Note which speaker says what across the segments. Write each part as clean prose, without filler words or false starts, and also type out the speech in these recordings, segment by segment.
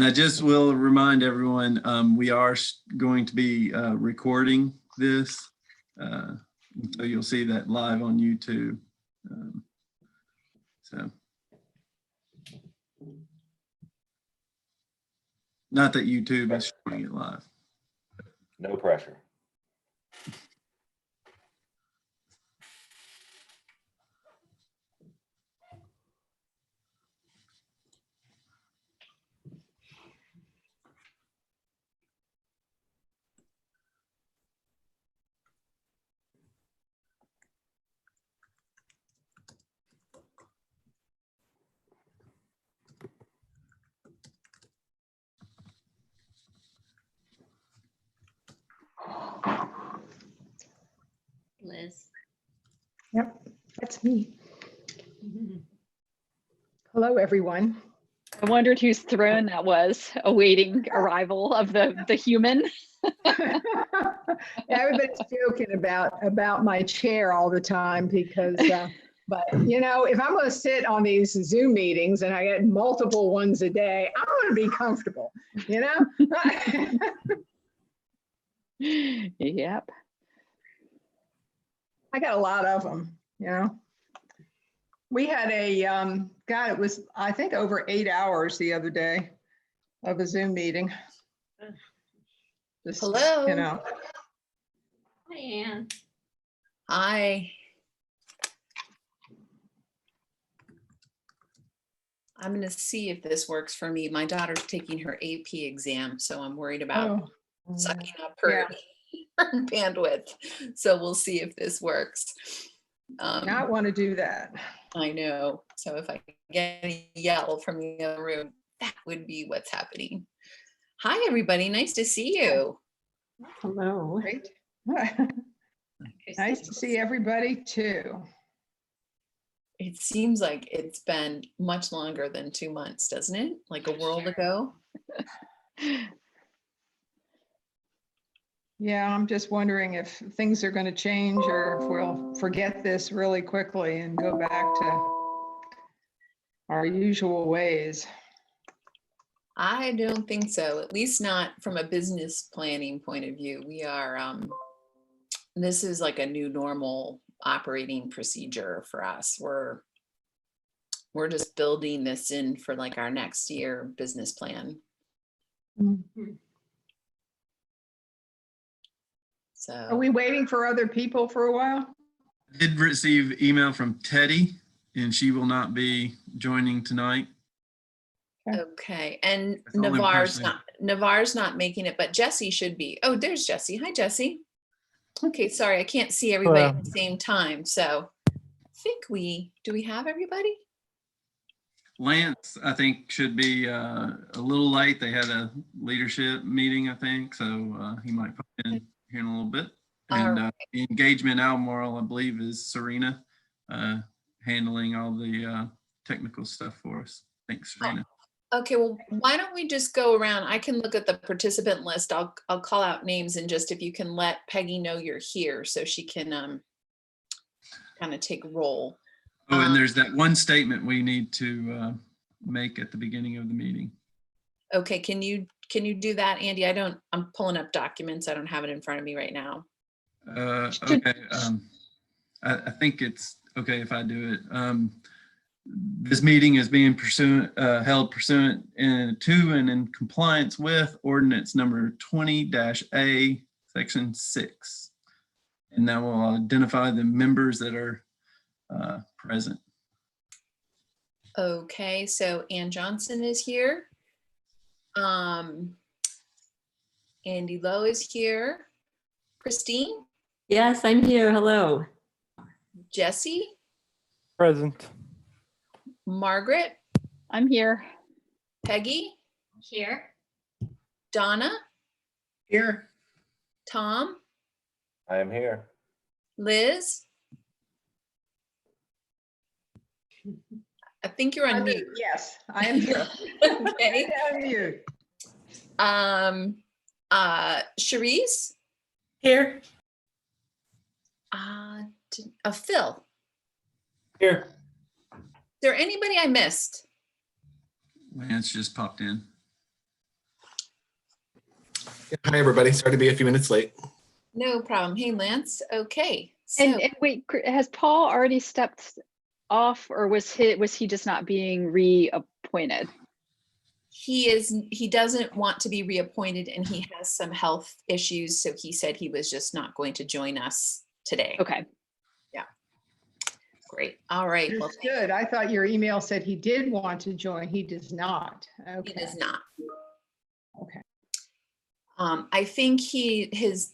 Speaker 1: And I just will remind everyone, we are going to be recording this. So you'll see that live on YouTube. So not that YouTube is showing it live.
Speaker 2: No pressure.
Speaker 3: Liz.
Speaker 4: Yep, that's me. Hello, everyone.
Speaker 5: I wondered whose throne that was, awaiting arrival of the human.
Speaker 4: Everybody's joking about my chair all the time because, but you know, if I'm going to sit on these Zoom meetings and I get multiple ones a day, I'm going to be comfortable, you know?
Speaker 5: Yep.
Speaker 4: I got a lot of them, you know. We had a, God, it was, I think, over 8 hours the other day of a Zoom meeting. Just,
Speaker 3: Hello.
Speaker 4: you know.
Speaker 3: Hi, Anne.
Speaker 6: Hi. I'm going to see if this works for me. My daughter's taking her AP exam, so I'm worried about sucking up her, her bandwidth. So we'll see if this works.
Speaker 4: Not want to do that.
Speaker 6: I know. So if I get a yell from the other room, that would be what's happening. Hi, everybody. Nice to see you.
Speaker 4: Hello. Great. Nice to see everybody too.
Speaker 6: It seems like it's been much longer than 2 months, doesn't it? Like a world ago.
Speaker 4: Yeah, I'm just wondering if things are going to change or if we'll forget this really quickly and go back to our usual ways.
Speaker 6: I don't think so, at least not from a business planning point of view. We are, this is like a new normal operating procedure for us. We're just building this in for like our next year business plan.
Speaker 4: Mm-hmm.
Speaker 6: So
Speaker 4: Are we waiting for other people for a while?
Speaker 1: I did receive email from Teddy, and she will not be joining tonight.
Speaker 6: okay, and
Speaker 1: That's the only person.
Speaker 6: Navarre's not making it, but Jesse should be. Oh, there's Jesse. Hi, Jesse. Okay, sorry, I can't see everybody at the same time. So I think do we have everybody?
Speaker 1: Lance, I think, should be a little late. They had a leadership meeting, I think, so he might pop in here in a little bit. And the engagement Almoral, I believe, is Serena handling all the technical stuff for us. Thanks, Serena.
Speaker 6: Okay, well, why don't we just go around? I can look at the participant list. I'll call out names, and just if you can let Peggy know you're here so she can kind of take roll.
Speaker 1: Oh, and there's that one statement we need to make at the beginning of the meeting.
Speaker 6: Okay, can you do that, Andy? I'm pulling up documents. I don't have it in front of me right now.
Speaker 1: Okay, I think it's okay if I do it. This meeting is being held pursuant to and in compliance with ordinance number 20-A, section 6. And that will identify the members that are present.
Speaker 6: Okay, so Ann Johnson is here. Andy Lowe is here. Christine?
Speaker 7: Yes, I'm here. Hello.
Speaker 6: Jesse?
Speaker 8: Present.
Speaker 6: Margaret?
Speaker 5: I'm here.
Speaker 6: Peggy?
Speaker 3: Here.
Speaker 6: Donna?
Speaker 4: Here.
Speaker 6: Tom?
Speaker 2: I am here.
Speaker 6: Liz? I think you're on mute.
Speaker 4: Yes, I am here.
Speaker 6: Okay.
Speaker 4: I'm here.
Speaker 6: Cherise?
Speaker 7: Here.
Speaker 6: Phil?
Speaker 8: Here.
Speaker 6: Is there anybody I missed?
Speaker 1: Lance just popped in.
Speaker 9: Hi, everybody. Sorry to be a few minutes late.
Speaker 6: No problem. Hey, Lance. Okay.
Speaker 5: And,
Speaker 6: So
Speaker 5: and wait, has Paul already stepped off, or was he just not being reappointed?
Speaker 6: he doesn't want to be reappointed and he has some health issues. So he said he was just not going to join us today.
Speaker 5: Okay.
Speaker 6: Great. All right. Well,
Speaker 4: Good. I thought your email said he did want to join. He does not.
Speaker 6: he
Speaker 4: Okay.
Speaker 6: does not.
Speaker 4: Okay.
Speaker 6: I think his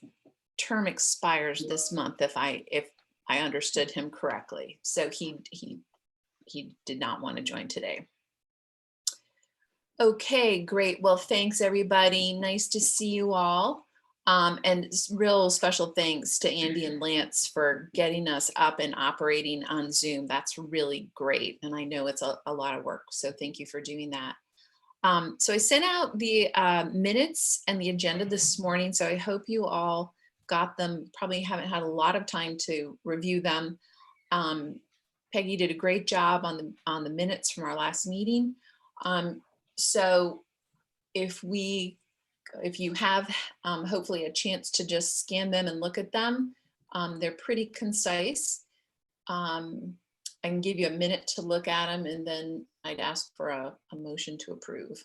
Speaker 6: term expires this month if I understood him correctly. So he did not want to join today. Okay, great. Well, thanks everybody. Nice to see you all. And real special thanks to Andy and Lance for getting us up and operating on Zoom. That's really great. And I know it's a lot of work. So thank you for doing that. So I sent out the minutes and the agenda this morning. So I hope you all got them. Probably haven't had a lot of time to review them. Peggy did a great job on the minutes from our last meeting. So if you have hopefully a chance to just scan them and look at them, they're pretty concise. I can give you a minute to look at them and then I'd ask for a motion to approve.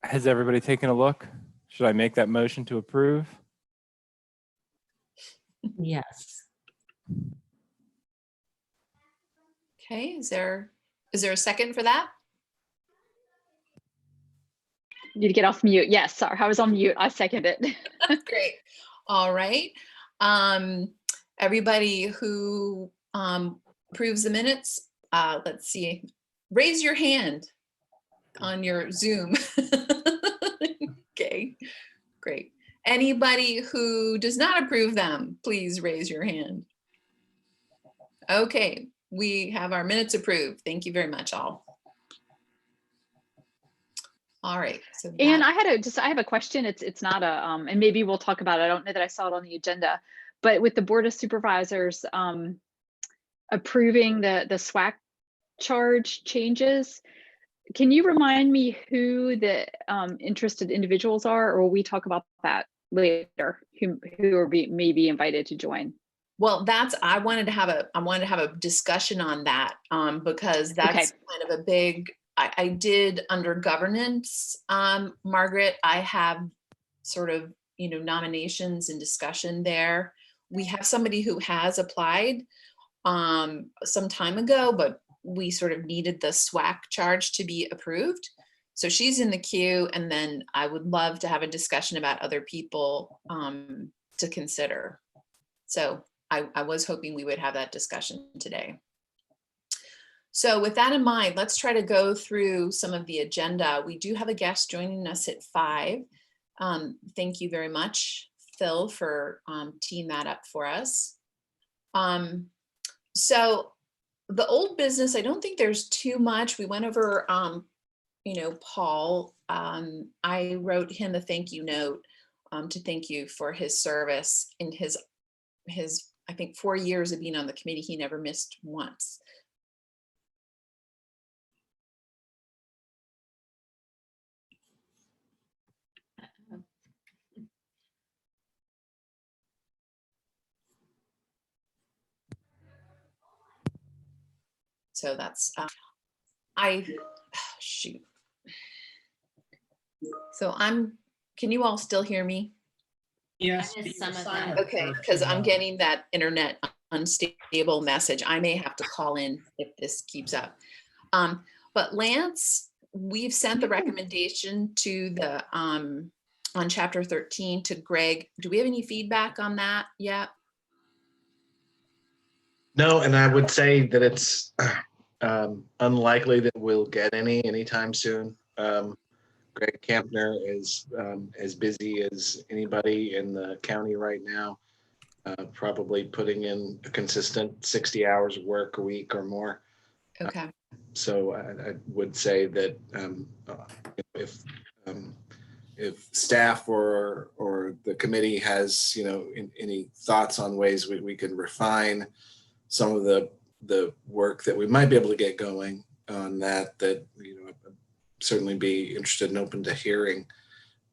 Speaker 8: Has everybody taken a look? Should I make that motion to approve?
Speaker 7: Yes.
Speaker 6: Okay, is there a second for that?
Speaker 5: You need to get off mute. Yes, sorry, I was on mute. I second it.
Speaker 6: Great. All right. Everybody who approves the minutes, let's see, raise your hand on your Zoom. Okay, great. Anybody who does not approve them, please raise your hand. Okay, we have our minutes approved. Thank you very much, all. All right. So
Speaker 5: And
Speaker 6: that-
Speaker 5: I have a question. It's not a and maybe we'll talk about it. I don't know that I saw it on the agenda, but with the Board of Supervisors approving the SWAAC charge changes, can you remind me who the interested individuals are, or will we talk about that later? Who may be invited to join?
Speaker 6: Well, I wanted to have a discussion on that because that's kind of a big. I did under governance, Margaret. I have sort of nominations and discussion there. We have somebody who has applied some time ago, but we sort of needed the SWAAC charge to be approved. So she's in the queue, and then I would love to have a discussion about other people to consider. So I was hoping we would have that discussion today. So with that in mind, let's try to go through some of the agenda. We do have a guest joining us at 5. Thank you very much, Phil, for teeing that up for us. So the old business, I don't think there's too much. We went over, Paul. I wrote him a thank you note to thank you for his service in his I think 4 years of being on the committee. He never missed once. So that's shoot. So can you all still hear me?
Speaker 3: Yes. I missed some of that.
Speaker 6: Okay, because I'm getting that internet unstable message. I may have to call in if this keeps up. But Lance, we've sent the recommendation to the on chapter 13 to Greg. Do we have any feedback on that yet?
Speaker 9: No, and I would say that it's unlikely that we'll get anytime soon. Greg Campner is as busy as anybody in the county right now, probably putting in a consistent 60 hours of work a week or more.
Speaker 6: Okay.
Speaker 9: So I would say that if staff or the committee has, any thoughts on ways we can refine some of the work that we might be able to get going on that, I'd certainly be interested and open to hearing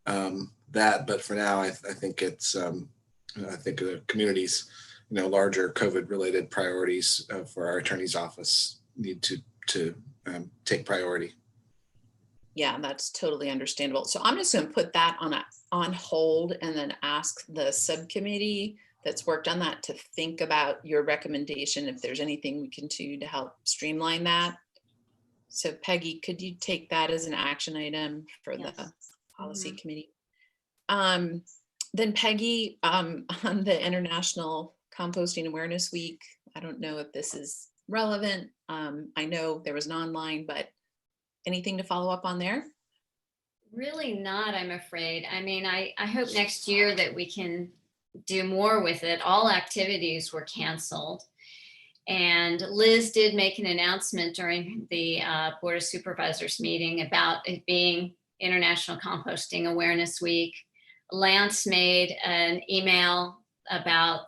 Speaker 9: that. But for now, I think it's, I think the community's, larger COVID related priorities for our attorney's office need to take priority.
Speaker 6: Yeah, that's totally understandable. So I'm just going to put that on hold and then ask the subcommittee that's worked on that to think about your recommendation, if there's anything we can do to help streamline that. So Peggy, could you take that as an action item for
Speaker 3: Yes.
Speaker 6: the policy committee? Then Peggy, on the International Composting Awareness Week, I don't know if this is relevant. I know there was an online, but anything to follow up on there?
Speaker 3: Really not, I'm afraid. I mean, I hope next year that we can do more with it. All activities were canceled. And Liz did make an announcement during the Board of Supervisors meeting about it being International Composting Awareness Week. Lance made an email about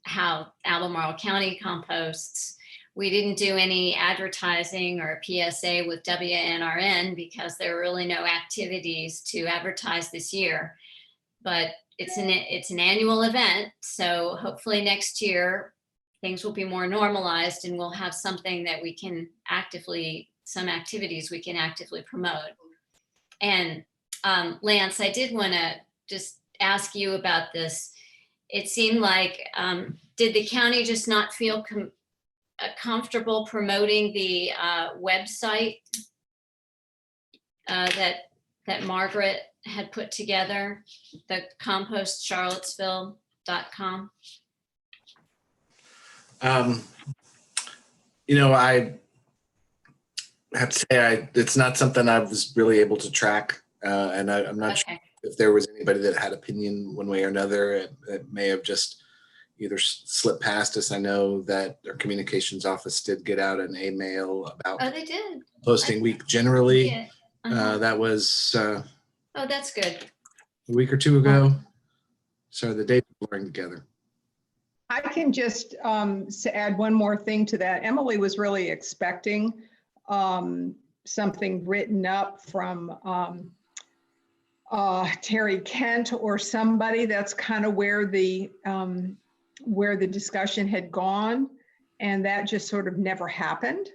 Speaker 3: how Albemarle County composts. We didn't do any advertising or PSA with WNRN because there were really no activities to advertise this year. But it's an annual event, so hopefully next year things will be more normalized and we'll have something that we can some activities we can actively promote. And Lance, I did want to just ask you about this. It seemed like, did the county just not feel comfortable promoting the website that Margaret had put together, the compostcharlottesville.com?
Speaker 9: I have to say it's not something I was really able to track, and I'm not sure if there was anybody that had opinion one way or another. It may have just either slipped past us. I know that our communications office did get out an email about
Speaker 3: They did.
Speaker 9: posting week generally.
Speaker 3: Yeah.
Speaker 9: That was
Speaker 3: Oh, that's good.
Speaker 9: a week or two ago. So the dates are blurring together.
Speaker 4: I can just add one more thing to that. Emily was really expecting something written up from Terry Kent or somebody. That's kind of where the discussion had gone, and that just sort of never happened.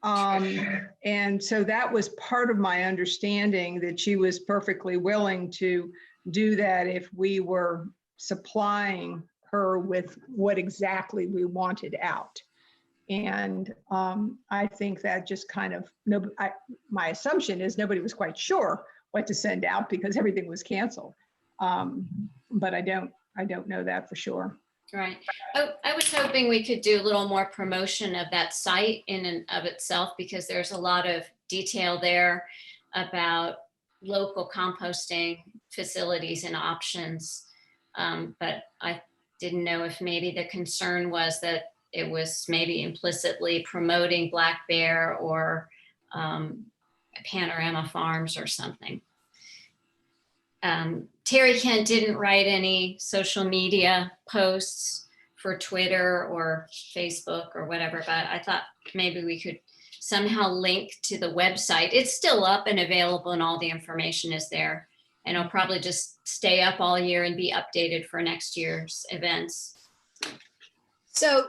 Speaker 4: And so that was part of my understanding, that she was perfectly willing to do that if we were supplying her with what exactly we wanted out. And I think that just kind of, my assumption is nobody was quite sure what to send out because everything was canceled. But I don't know that for sure.
Speaker 3: Right. Oh, I was hoping we could do a little more promotion of that site in and of itself, because there's a lot of detail there about local composting facilities and options. But I didn't know if maybe the concern was that it was maybe implicitly promoting Black Bear or Panorama Farms or something. Terry Kent didn't write any social media posts for Twitter or Facebook or whatever, but I thought maybe we could somehow link to the website. It's still up and available and all the information is there. And it'll probably just stay up all year and be updated for next year's events.
Speaker 6: So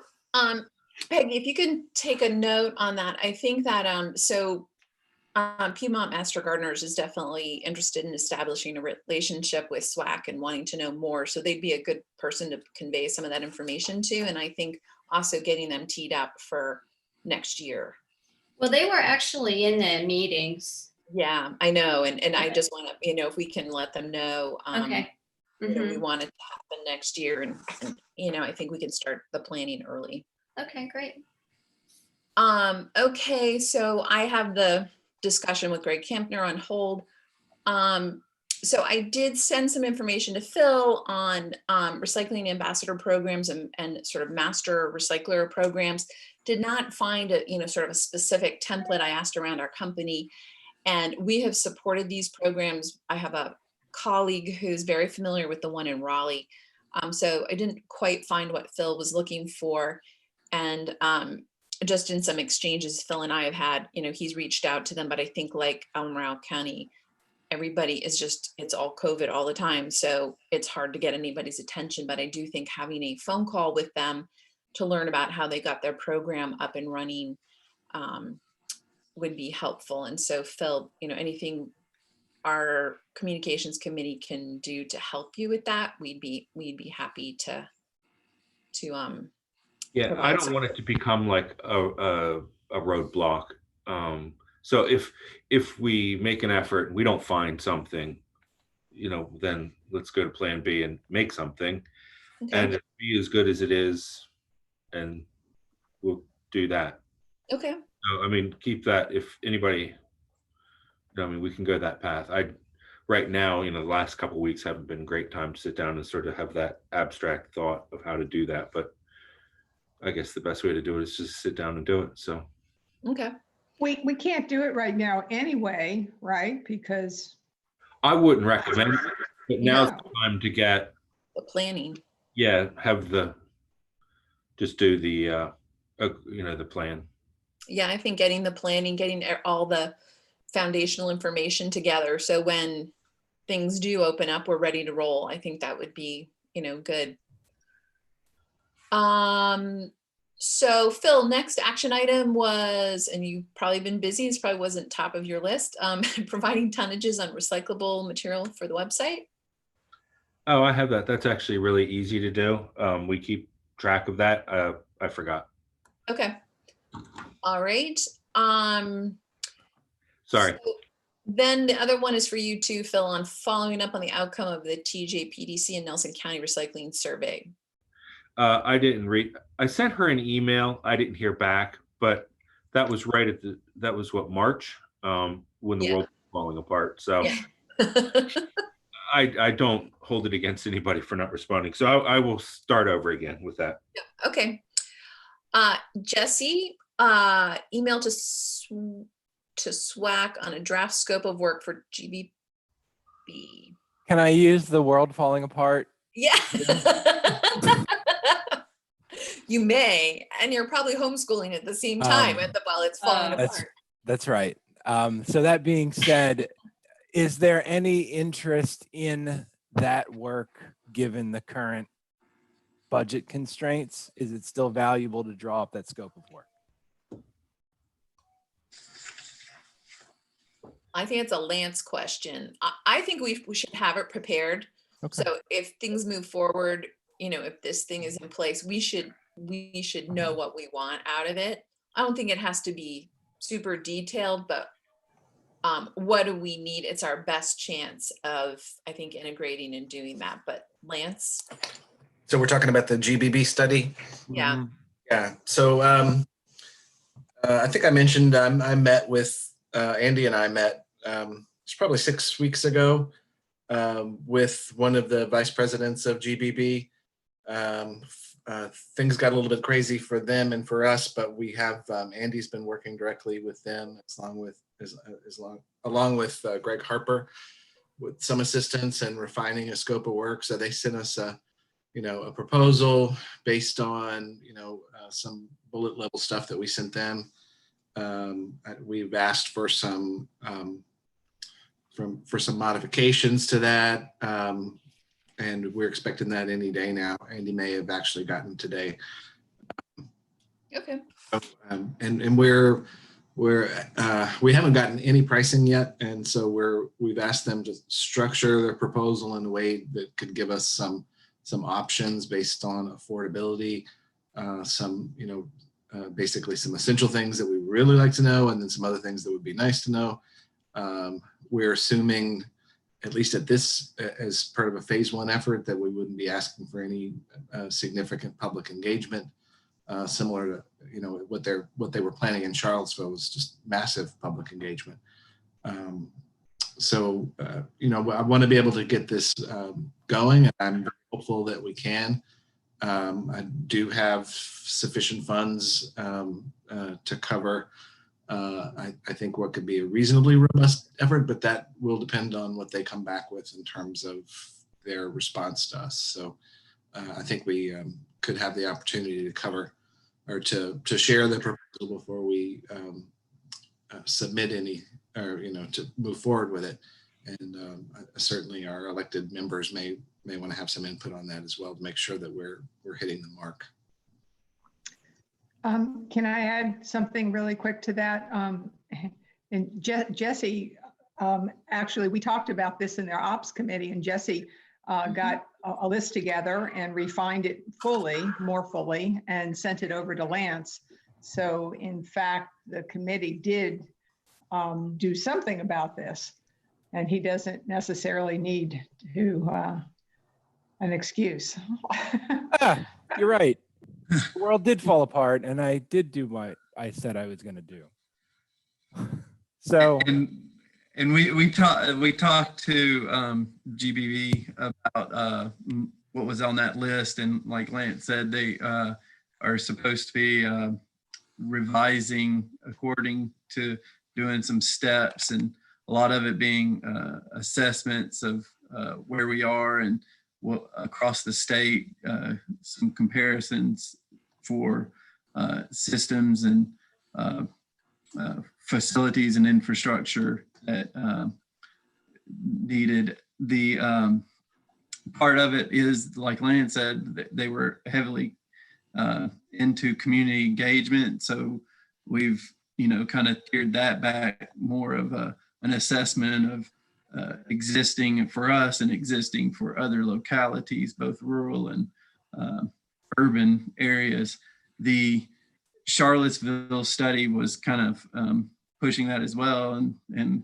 Speaker 6: Peggy, if you can take a note on that. I think that Piedmont Master Gardeners is definitely interested in establishing a relationship with SWAAC and wanting to know more. So they'd be a good person to convey some of that information to. And I think also getting them teed up for next year.
Speaker 3: Well, they were actually in the meetings.
Speaker 6: Yeah, I know. And I just want to, if we can let them know,
Speaker 3: Okay.
Speaker 6: we want it to happen next year. And I think we can start the planning early.
Speaker 3: Okay, great.
Speaker 6: Okay, so I have the discussion with Greg Kampner on hold. So I did send some information to Phil on recycling ambassador programs and sort of master recycler programs. Did not find a, sort of a specific template. I asked around our company, and we have supported these programs. I have a colleague who's very familiar with the one in Raleigh. So I didn't quite find what Phil was looking for. And just in some exchanges Phil and I have had, he's reached out to them, but I think like El Morale County, everybody is just, it's all COVID all the time. So it's hard to get anybody's attention, but I do think having a phone call with them to learn about how they got their program up and running would be helpful. And so Phil, anything our communications committee can do to help you with that, we'd be happy to
Speaker 10: Yeah, I don't want it to become like a roadblock. So if we make an effort and we don't find something, then let's go to plan B and make something.
Speaker 6: Okay.
Speaker 10: And if B is good as it is, and we'll do that.
Speaker 6: Okay.
Speaker 10: So, I mean, keep that if anybody, we can go that path. Right now, the last couple of weeks haven't been a great time to sit down and sort of have that abstract thought of how to do that. But I guess the best way to do it is just sit down and do it. So.
Speaker 6: Okay.
Speaker 4: We can't do it right now anyway, right? Because
Speaker 10: I wouldn't recommend it, but now's
Speaker 4: No.
Speaker 10: the time to get,
Speaker 6: The planning.
Speaker 10: just do the, the plan.
Speaker 6: Yeah, I think getting the planning, getting all the foundational information together. So when things do open up, we're ready to roll. I think that would be, good. So Phil, next action item was, and you've probably been busy, this probably wasn't top of your list, providing tonnages on recyclable material for the website.
Speaker 10: Oh, I have that. That's actually really easy to do. We keep track of that. I forgot.
Speaker 6: Okay. All right.
Speaker 10: Sorry.
Speaker 6: So then the other one is for you too, Phil, on following up on the outcome of the TJPDC and Nelson County Recycling Survey.
Speaker 10: I didn't read. I sent her an email. I didn't hear back, but that was right at that was what, March, when the world was falling apart. So
Speaker 6: Yeah.
Speaker 10: I don't hold it against anybody for not responding. So I will start over again with that.
Speaker 6: Yeah. Okay. Jesse, email to SWAAC on a draft scope of work for GBB.
Speaker 8: Can I use the world falling apart?
Speaker 6: Yeah. You may, and you're probably homeschooling at the same time while it's falling apart.
Speaker 8: That's right. So that being said, is there any interest in that work given the current budget constraints? Is it still valuable to draw up that scope of work?
Speaker 6: I think it's a Lance question. I think we should have it prepared.
Speaker 8: Okay.
Speaker 6: So if things move forward, if this thing is in place, we should know what we want out of it. I don't think it has to be super detailed, but what do we need? It's our best chance of, I think, integrating and doing that. But Lance?
Speaker 9: So we're talking about the GBB study?
Speaker 6: Yeah.
Speaker 9: Yeah. So I think I mentioned I met with, Andy and I met, it's probably 6 weeks ago with one of the vice presidents of GBB. Things got a little bit crazy for them and for us, but we have Andy's been working directly with them along with Greg Harper with some assistance and refining a scope of work. So they sent us a proposal based on some bullet level stuff that we sent them. We've asked for some modifications to that. And we're expecting that any day now. Andy may have actually gotten today.
Speaker 6: Okay.
Speaker 9: And we haven't gotten any pricing yet, and so we've asked them to structure their proposal in a way that could give us some options based on affordability, basically some essential things that we really like to know, and then some other things that would be nice to know. We're assuming, at least at this, as part of a phase 1 effort, that we wouldn't be asking for any significant public engagement, similar to what they were planning in Charlottesville was just massive public engagement. So, I want to be able to get this going. I'm very hopeful that we can. I do have sufficient funds to cover, I think, what could be a reasonably robust effort, but that will depend on what they come back with in terms of their response to us. So I think we could have the opportunity to cover or to share the proposal before we submit any, or to move forward with it. And certainly our elected members may want to have some input on that as well to make sure that we're hitting the mark.
Speaker 4: Can I add something really quick to that? And Jesse, actually, we talked about this in their ops committee, and Jesse got a list together and refined it more fully, and sent it over to Lance. So in fact, the committee did do something about this, and he doesn't necessarily need to an excuse.
Speaker 8: You're right. The world did fall apart, and I did do what I said I was going to do. So,
Speaker 1: and we talked to GBV about what was on that list, and like Lance said, they are supposed to be revising according to doing some steps, and a lot of it being assessments of where we are and what across the state, some comparisons for systems and facilities and infrastructure that needed. The part of it is, like Lance said, they were heavily into community engagement. So we've, kind of tiered that back, more of an assessment of existing for us and existing for other localities, both rural and urban areas. The Charlottesville study was kind of pushing that as well, and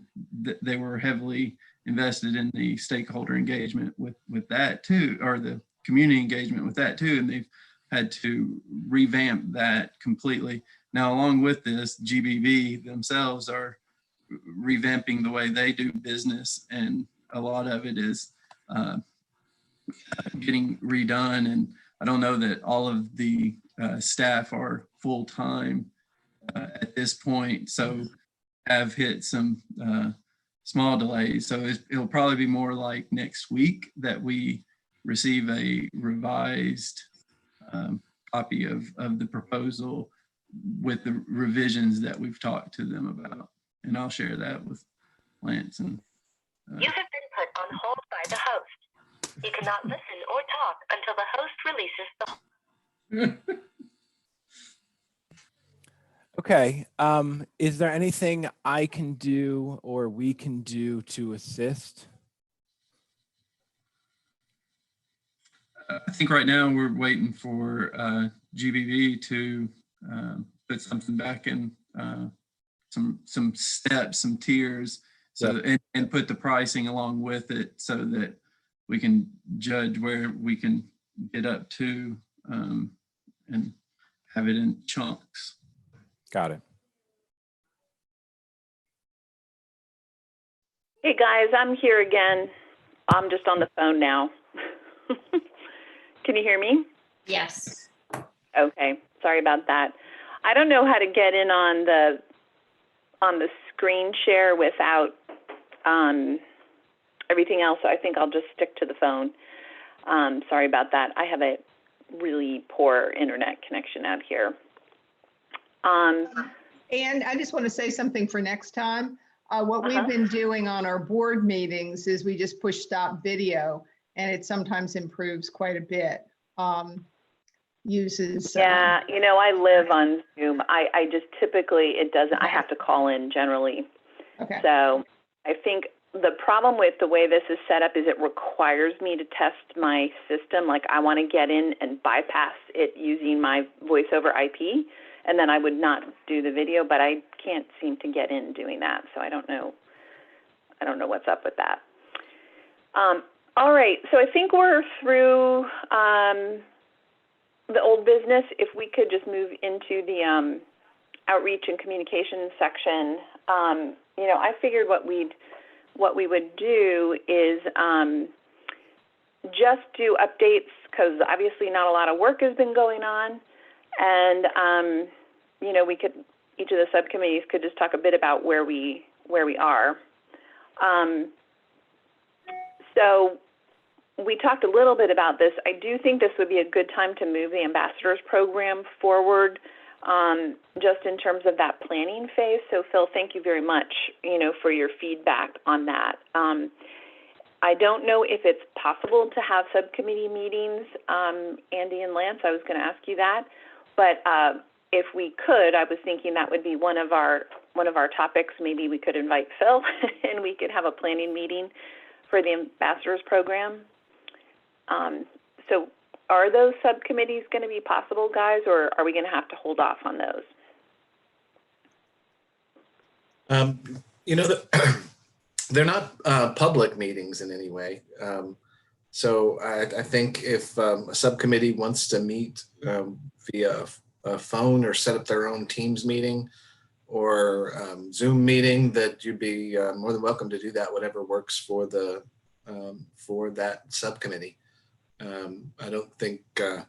Speaker 1: they were heavily invested in the stakeholder engagement with that too, or the community engagement with that too, and they've had to revamp that completely. Now, along with this, GBV themselves are revamping the way they do business, and a lot of it is getting redone. And I don't know that all of the staff are full-time at this point, so have hit some small delays. So it'll probably be more like next week that we receive a revised copy of the proposal with the revisions that we've talked to them about. And I'll share that with Lance. And
Speaker 11: you have been put on hold by the host. You cannot listen or talk until the host releases the.
Speaker 8: okay. Is there anything I can do or we can do to assist?
Speaker 1: I think right now we're waiting for GBV to put something back in, some steps, some tiers, so and put the pricing along with it, so that we can judge where we can get up to, and have it in chunks.
Speaker 8: Got it.
Speaker 12: Hey guys, I'm here again. I'm just on the phone now. Can you hear me?
Speaker 3: Yes.
Speaker 12: Okay, sorry about that. I don't know how to get in on the screen share without everything else, so I think I'll just stick to the phone. Sorry about that. I have a really poor internet connection out here.
Speaker 4: And I just want to say something for next time. What we've been doing on our board meetings is we just push stop video, and it sometimes improves quite a bit. Uses.
Speaker 12: Yeah, I live on Zoom. I just typically, it doesn't, I have to call in generally.
Speaker 4: Okay.
Speaker 12: So I think the problem with the way this is set up is it requires me to test my system. Like I want to get in and bypass it using my voice over IP, and then I would not do the video, but I can't seem to get in doing that. So I don't know what's up with that. All right, so I think we're through the old business. If we could just move into the outreach and communication section. I figured what we'd what we would do is just do updates, because obviously not a lot of work has been going on. And, you know, we could, each of the subcommittees could just talk a bit about where we are. So we talked a little bit about this. I do think this would be a good time to move the ambassadors program forward, just in terms of that planning phase. So Phil, thank you very much, you know, for your feedback on that. I don't know if it's possible to have subcommittee meetings, Andy and Lance, I was going to ask you that, but if we could, I was thinking that would be one of our topics. Maybe we could invite Phil and we could have a planning meeting for the ambassadors program. So are those subcommittees going to be possible, guys, or are we going to have to hold off on those?
Speaker 9: You know, they're not public meetings in any way. So I think if a subcommittee wants to meet via a phone or set up their own Teams meeting or Zoom meeting, that you'd be more than welcome to do that, whatever works for the for that subcommittee. I don't think that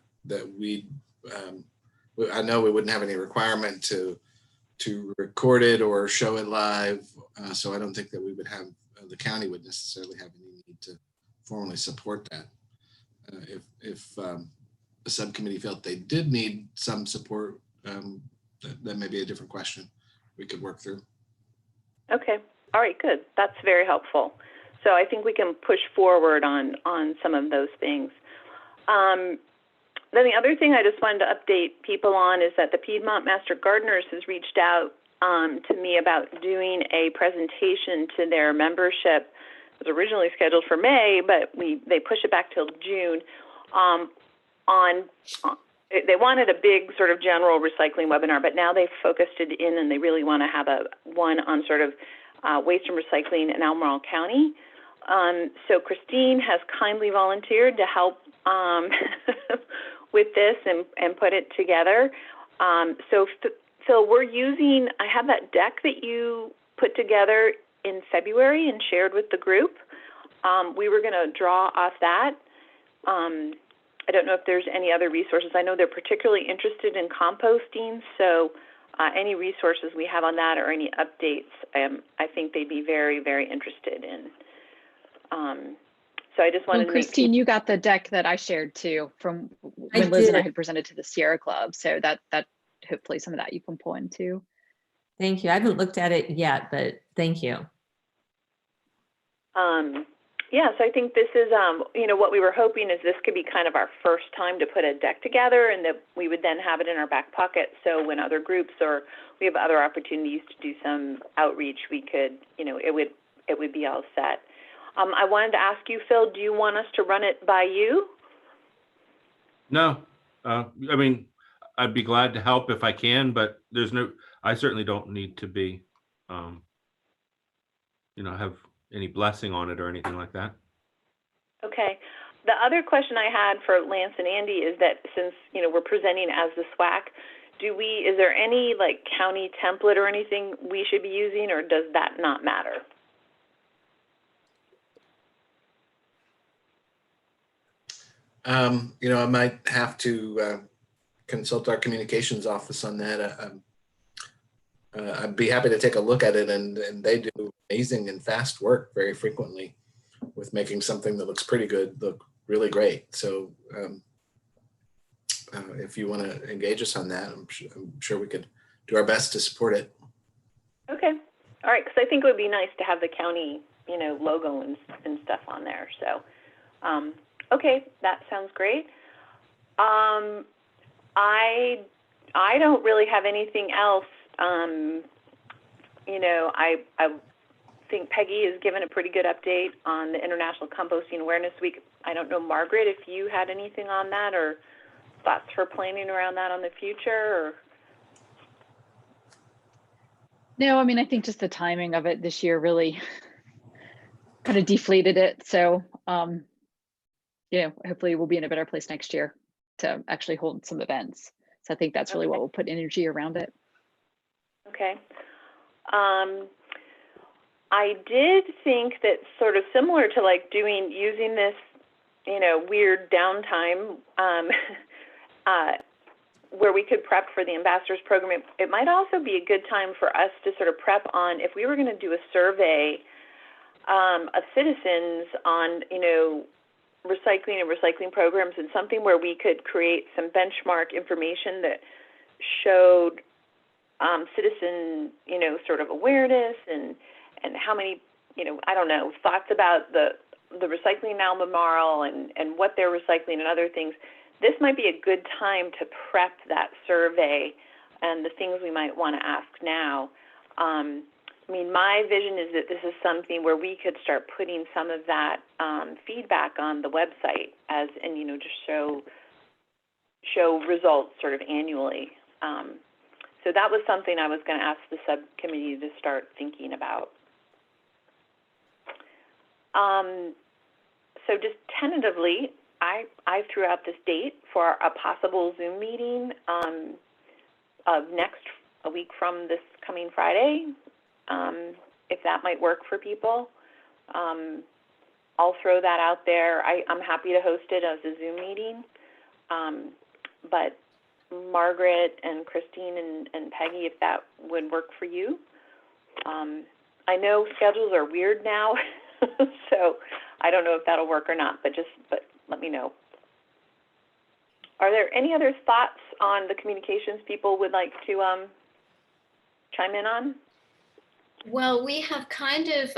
Speaker 9: I know we wouldn't have any requirement to record it or show it live. So I don't think that we would have, the county would necessarily have any need to formally support that. If the subcommittee felt they did need some support, that may be a different question we could work through.
Speaker 12: Okay, all right, good. That's very helpful. So I think we can push forward on some of those things. Then the other thing I just wanted to update people on is that the Piedmont Master Gardeners has reached out to me about doing a presentation to their membership. It was originally scheduled for May, but they pushed it back till June. They wanted a big sort of general recycling webinar, but now they've focused it in and they really want to have one on sort of waste and recycling in Albemarle County. So Christine has kindly volunteered to help with this and put it together. So Phil, I have that deck that you put together in February and shared with the group. We were going to draw off that. I don't know if there's any other resources. I know they're particularly interested in composting, so any resources we have on that or any updates, I think they'd be very, very interested in. So I just wanted to
Speaker 5: Christine, you got the deck that I shared too from when Liz and I had presented to the Sierra Club. So that hopefully some of that you can pull into.
Speaker 7: Thank you. I haven't looked at it yet, but thank you.
Speaker 12: Yeah, so I think this is, you know, what we were hoping is this could be kind of our first time to put a deck together, and that we would then have it in our back pocket. So when other groups or we have other opportunities to do some outreach, we could, you know, it would be all set. I wanted to ask you, Phil, do you want us to run it by you?
Speaker 10: No, I mean, I'd be glad to help if I can, but I certainly don't need to be, you know, have any blessing on it or anything like that.
Speaker 12: Okay. The other question I had for Lance and Andy is that since, you know, we're presenting as the SWAAC, is there any like county template or anything we should be using, or does that not matter?
Speaker 9: You know, I might have to consult our communications office on that. I'd be happy to take a look at it, and they do amazing and fast work very frequently with making something that looks pretty good look really great. So if you want to engage us on that, I'm sure we could do our best to support it.
Speaker 12: Okay. All right. Because I think it would be nice to have the county, you know, logo and stuff on there. So, okay, that sounds great. I don't really have anything else. You know, I think Peggy has given a pretty good update on the International Composting Awareness Week. I don't know, Margaret, if you had anything on that or thoughts for planning around that on the future? Or?
Speaker 5: No, I mean, I think just the timing of it this year really kind of deflated it. So, you know, hopefully we'll be in a better place next year to actually hold some events. So I think that's really what will put energy around it.
Speaker 12: Okay. I did think that sort of similar to like using this, weird downtime, where we could prep for the ambassadors program. It might also be a good time for us to sort of prep on if we were going to do a survey of citizens on, recycling and recycling programs, and something where we could create some benchmark information that showed citizen, sort of awareness and how many, I don't know, thoughts about the recycling now memorial and what they're recycling and other things. This might be a good time to prep that survey and the things we might want to ask now. My vision is that this is something where we could start putting some of that feedback on the website just show results sort of annually. So that was something I was going to ask the subcommittee to start thinking about. So just tentatively, I threw out this date for a possible Zoom meeting of a week from this coming Friday, if that might work for people. I'll throw that out there. I'm happy to host it as a Zoom meeting, but Margaret and Christine and Peggy, if that would work for you. I know schedules are weird now, so I don't know if that'll work or not, but let me know. Are there any other thoughts on the communications people would like to chime in on?
Speaker 3: Well, we have kind of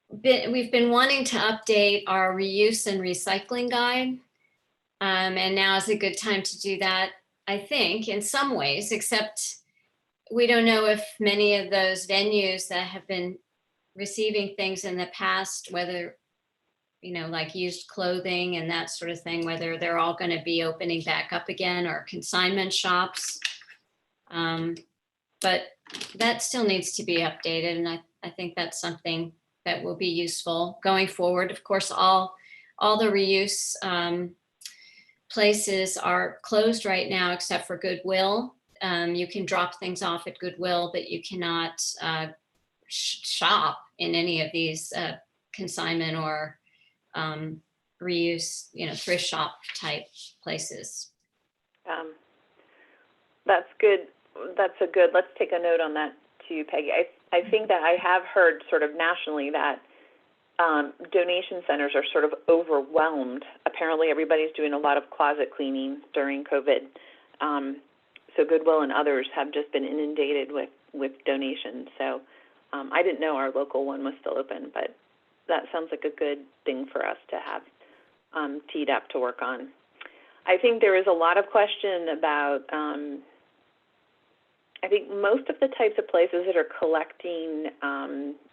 Speaker 3: we've been wanting to update our reuse and recycling guide. And now is a good time to do that, I think, in some ways, except we don't know if many of those venues that have been receiving things in the past, whether, like used clothing and that sort of thing, whether they're all going to be opening back up again, or consignment shops. But that still needs to be updated. And I think that's something that will be useful going forward. Of course, all the reuse places are closed right now, except for Goodwill. You can drop things off at Goodwill, but you cannot shop in any of these consignment or reuse, thrift shop type places.
Speaker 12: That's good. Let's take a note on that too, Peggy. I think that I have heard sort of nationally that donation centers are sort of overwhelmed. Apparently everybody's doing a lot of closet cleaning during COVID. So Goodwill and others have just been inundated with donations. So I didn't know our local one was still open, but that sounds like a good thing for us to have teed up to work on. I think there is a lot of question about, I think most of the types of places that are collecting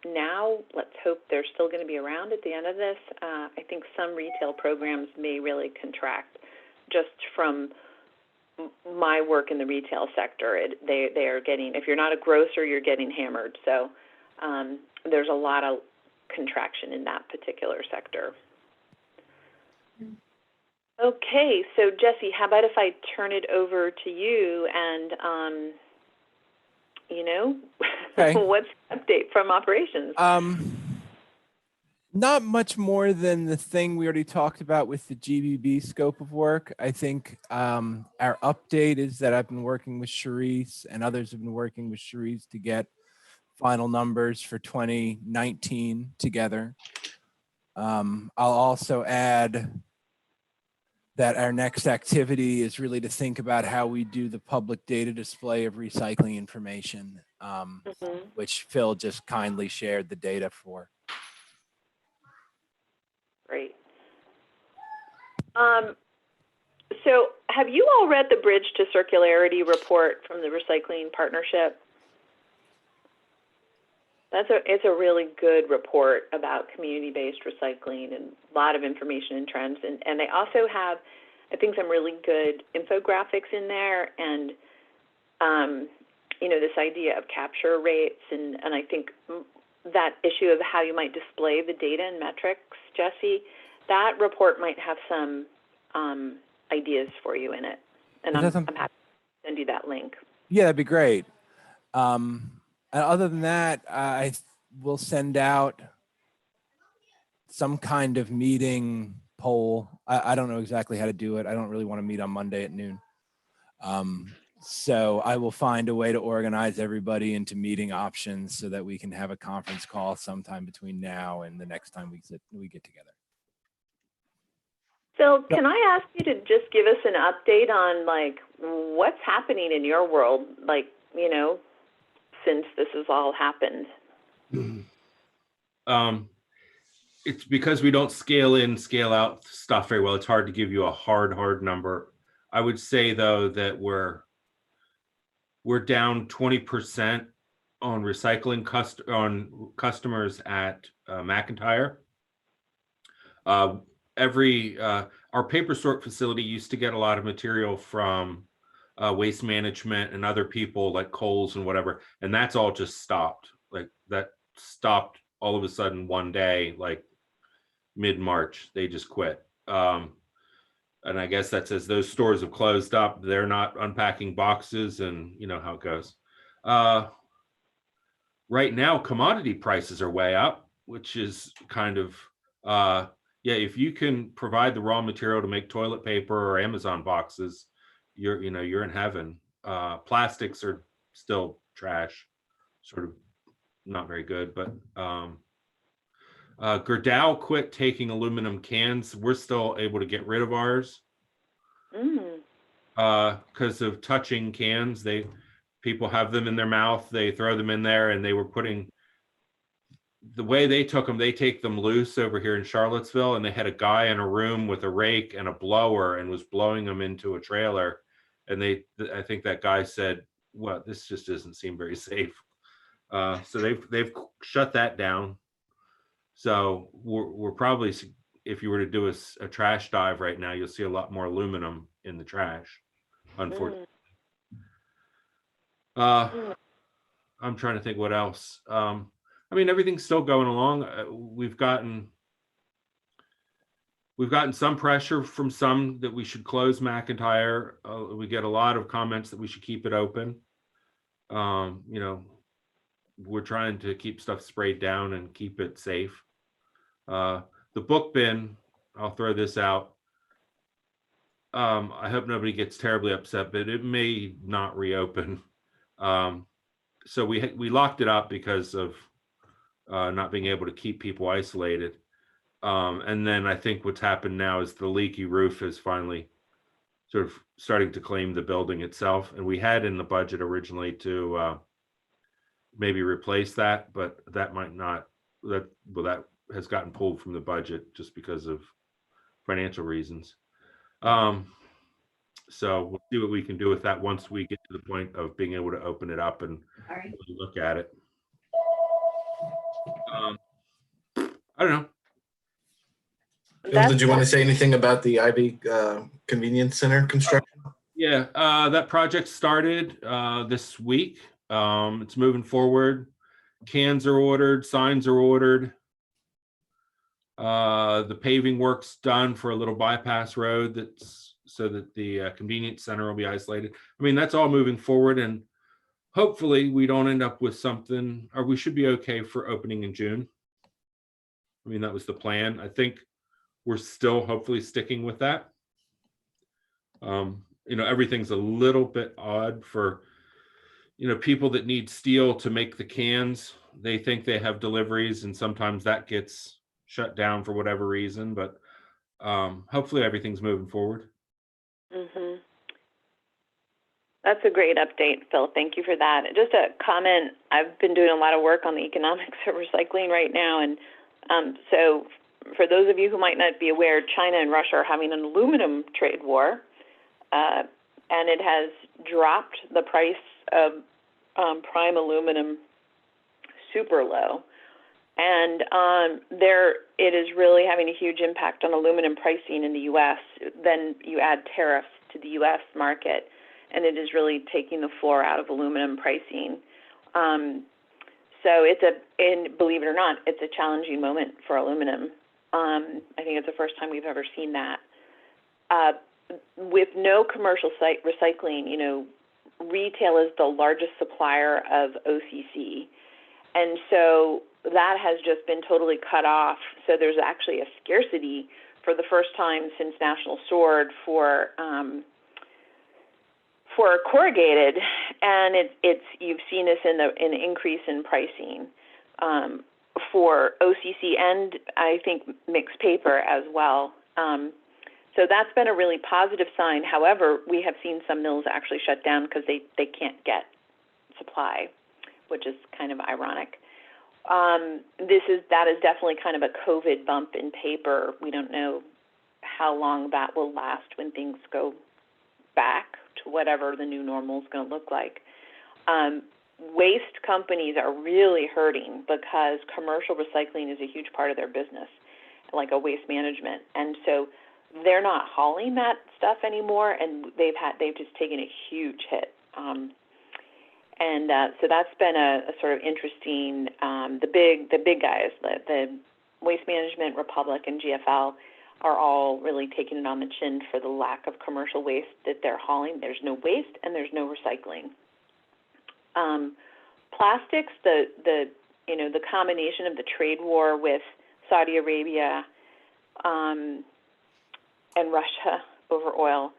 Speaker 12: now, let's hope they're still going to be around at the end of this. I think some retail programs may really contract just from my work in the retail sector. They are getting, if you're not a grocer, you're getting hammered. So there's a lot of contraction in that particular sector. Okay, so Jesse, how about if I turn it over to you and,
Speaker 8: Okay.
Speaker 12: What's the update from operations?
Speaker 8: Not much more than the thing we already talked about with the GBB scope of work. I think our update is that I've been working with Charisse and others have been working with Charisse to get final numbers for 2019 together. I'll also add that our next activity is really to think about how we do the public data display of recycling information, which Phil just kindly shared the data for.
Speaker 12: Great. So have you all read the Bridge to Circularity report from the Recycling Partnership? It's a really good report about community-based recycling and a lot of information and trends. And they also have, I think, some really good infographics in there and, this idea of capture rates. And I think that issue of how you might display the data and metrics, Jesse, that report might have some ideas for you in it. And I'm happy to send you that link.
Speaker 8: Yeah, that'd be great. And other than that, I we'll send out some kind of meeting poll. I don't know exactly how to do it. I don't really want to meet on Monday at noon. So I will find a way to organize everybody into meeting options so that we can have a conference call sometime between now and the next time we get together.
Speaker 12: Phil, can I ask you to just give us an update on like what's happening in your world, like, you know, since this has all happened?
Speaker 10: It's because we don't scale in, scale out stuff very well. It's hard to give you a hard number. I would say though that we're down 20% on recycling on customers at McIntyre. Our paper sort facility used to get a lot of material from waste management and other people like Kohl's and whatever, and that's all just stopped. Like that stopped all of a sudden one day, like mid-March, they just quit. And I guess that's as those stores have closed up, they're not unpacking boxes, and you know how it goes. Right now, commodity prices are way up, which is kind of, yeah, if you can provide the raw material to make toilet paper or Amazon boxes, you're in heaven. Plastics are still trash, sort of not very good, but Gerdau quit taking aluminum cans. We're still able to get rid of ours because of touching cans. People have them in their mouth, they throw them in there, and they were putting, the way they took them, they take them loose over here in Charlottesville, and they had a guy in a room with a rake and a blower and was blowing them into a trailer. And I think that guy said, well, this just doesn't seem very safe. So they've shut that down. So we're probably, if you were to do a trash dive right now, you'll see a lot more aluminum in the trash, unfortunately. I'm trying to think what else. I mean, everything's still going along. We've gotten some pressure from some that we should close McIntyre. We get a lot of comments that we should keep it open. You know, we're trying to keep stuff sprayed down and keep it safe. The book bin, I'll throw this out. I hope nobody gets terribly upset, but it may not reopen. So we locked it up because of not being able to keep people isolated. And then I think what's happened now is the leaky roof is finally sort of starting to claim the building itself. And we had in the budget originally to maybe replace that, but that might not, that has gotten pulled from the budget just because of financial reasons. So we'll see what we can do with that once we get to the point of being able to open it up and really look at it. I don't know.
Speaker 9: Bill, did you want to say anything about the Ivy Convenience Center construction?
Speaker 10: Yeah, that project started this week. It's moving forward. Cans are ordered, signs are ordered. The paving work's done for a little bypass road that's so that the convenience center will be isolated. I mean, that's all moving forward, and hopefully we don't end up with something, or we should be okay for opening in June. I mean, that was the plan. I think we're still hopefully sticking with that. You know, everything's a little bit odd for, you know, people that need steel to make the cans. They think they have deliveries, and sometimes that gets shut down for whatever reason, but hopefully everything's moving forward.
Speaker 12: That's a great update, Phil. Thank you for that. Just a comment, I've been doing a lot of work on the economics of recycling right now, and so for those of you who might not be aware, China and Russia are having an aluminum trade war, and it has dropped the price of prime aluminum super low. And it is really having a huge impact on aluminum pricing in the U.S. Then you add tariffs to the U.S. market, and it is really taking the floor out of aluminum pricing. So and believe it or not, it's a challenging moment for aluminum. I think it's the first time we've ever seen that. With no commercial site recycling, you know, retail is the largest supplier of OCC. And so that has just been totally cut off. So there's actually a scarcity for the first time since National Sword for corrugated, and it's you've seen this in the increase in pricing for OCC and I think mixed paper as well. So that's been a really positive sign. However, we have seen some mills actually shut down because they can't get supply, which is kind of ironic. That is definitely kind of a COVID bump in paper. We don't know how long that will last when things go back to whatever the new normal is going to look like. Waste companies are really hurting because commercial recycling is a huge part of their business, like a waste management, and so they're not hauling that stuff anymore, and they've just taken a huge hit. So that's been a sort of interesting. The big guys, the Waste Management, Republic, and GFL, are all really taking it on the chin for the lack of commercial waste that they're hauling. There's no waste and there's no recycling. Plastics, the combination of the trade war with Saudi Arabia and Russia over oil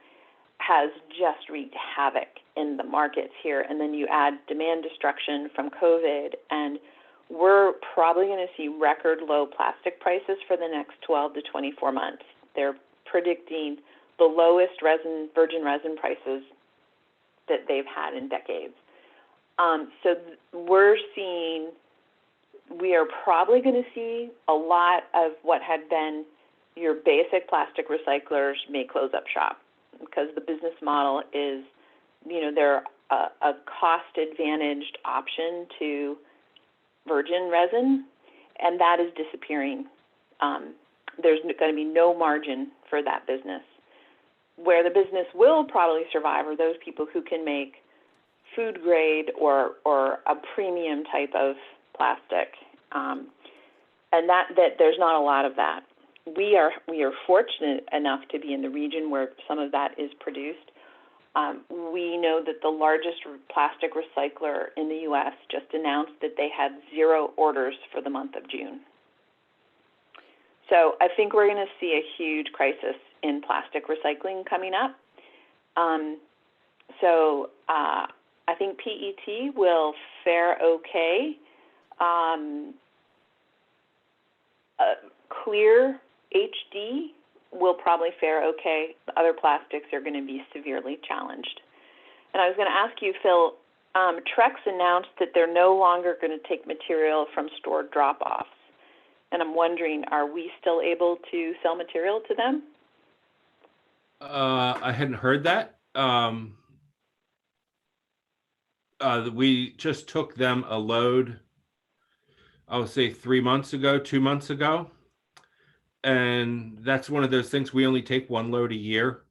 Speaker 12: has just wreaked havoc in the markets here. And then you add demand destruction from COVID, and we're probably going to see record low plastic prices for the next 12 to 24 months. They're predicting the lowest virgin resin prices that they've had in decades. We are probably going to see a lot of what had been your basic plastic recyclers may close up shop, because the business model is, they're a cost-advantaged option to virgin resin, and that is disappearing. There's going to be no margin for that business. Where the business will probably survive are those people who can make food grade or a premium type of plastic, and that there's not a lot of that. We are fortunate enough to be in the region where some of that is produced. We know that the largest plastic recycler in the U.S. just announced that they had 0 orders for the month of June. So I think we're going to see a huge crisis in plastic recycling coming up. I think PET will fare okay. Clear HD will probably fare okay. The other plastics are going to be severely challenged. And I was going to ask you, Phil, Trex announced that they're no longer going to take material from store drop-offs. And I'm wondering, are we still able to sell material to them?
Speaker 10: I hadn't heard that. We just took them a load, I would say 2 months ago. And that's one of those things, we only take 1 load a year.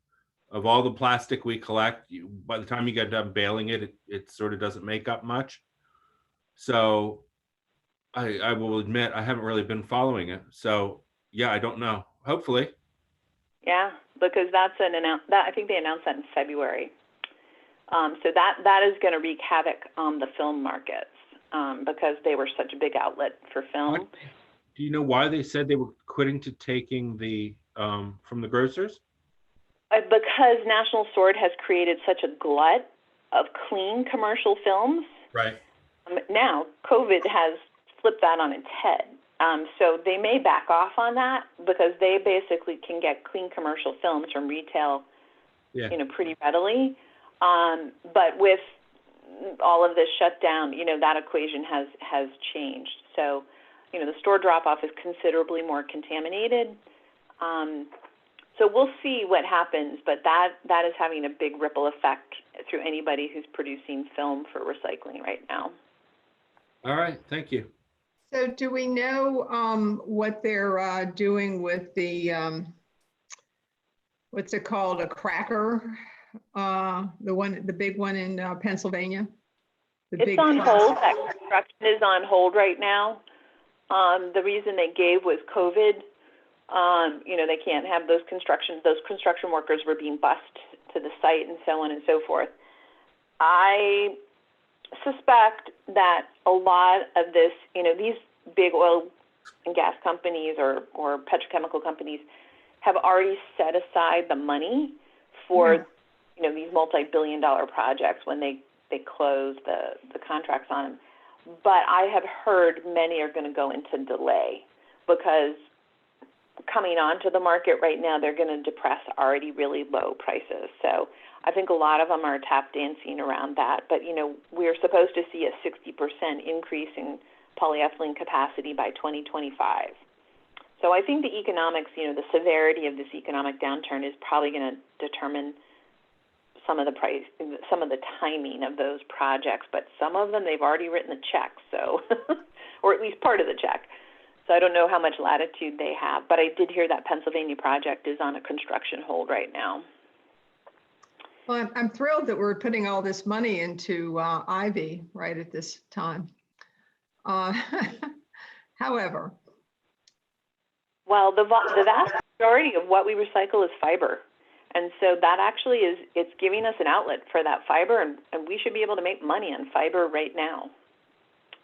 Speaker 10: Of all the plastic we collect, by the time you get done baling it, it sort of doesn't make up much. So I will admit, I haven't really been following it. So yeah, I don't know. Hopefully. Yeah,
Speaker 12: because that's I think they announced that in February. So that is going to wreak havoc on the film markets because they were such a big outlet for film.
Speaker 10: Do you know why they said they were quitting to taking the from the grocers?
Speaker 12: Because National Sword has created such a glut of clean commercial films.
Speaker 10: Right.
Speaker 12: Now, COVID has flipped that on its head. So they may back off on that because they basically can get clean commercial films from retail, pretty readily. But with all of this shutdown, that equation has changed. So, the store drop-off is considerably more contaminated. So we'll see what happens, but that is having a big ripple effect through anybody who's producing film for recycling right now.
Speaker 10: All right, thank you.
Speaker 4: So do we know what they're doing with the, what's it called, a cracker? The big one in Pennsylvania?
Speaker 12: It's on hold. That construction is on hold right now. The reason they gave was COVID. They can't have those construction workers were being bused to the site and so on and so forth. I suspect that a lot of this, big oil and gas companies or petrochemical companies have already set aside the money for, these multi-billion-dollar projects when they close the contracts on them. But I have heard many are going to go into delay because coming onto the market right now, they're going to depress already really low prices. So I think a lot of them are tap dancing around that. But, we're supposed to see a 60% increase in polyethylene capacity by 2025. So I think the economics, the severity of this economic downturn is probably going to determine some of the timing of those projects. But some of them, they've already written the check, so, or at least part of the check. So I don't know how much latitude they have. But I did hear that Pennsylvania project is on a construction hold right now.
Speaker 4: Well, I'm thrilled that we're putting all this money into Ivy right at this time. However.
Speaker 12: Well, the vast majority of what we recycle is fiber. And so that actually it's giving us an outlet for that fiber, and we should be able to make money on fiber right now.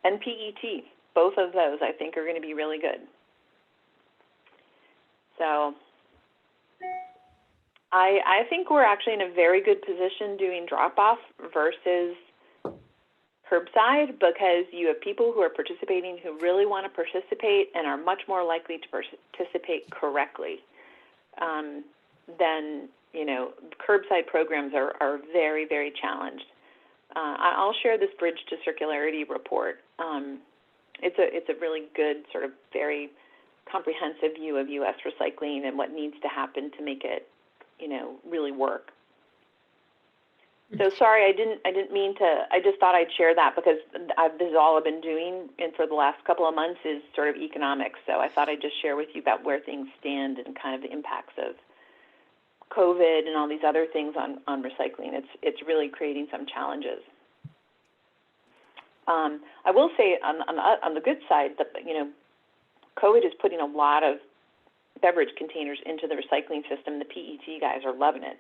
Speaker 12: And PET, both of those I think are going to be really good. So I think we're actually in a very good position doing drop-off versus curbside, because you have people who are participating who really want to participate and are much more likely to participate correctly than, curbside programs are very, very challenged. I'll share this Bridge to Circularity report. It's a really good sort of very comprehensive view of U.S. recycling and what needs to happen to make it, really work. So sorry, I didn't mean to. I just thought I'd share that because this is all I've been doing, and for the last couple of months is sort of economics. So I thought I'd just share with you about where things stand and kind of the impacts of COVID and all these other things on recycling. It's really creating some challenges. I will say on the good side that COVID is putting a lot of beverage containers into the recycling system. The PET guys are loving it.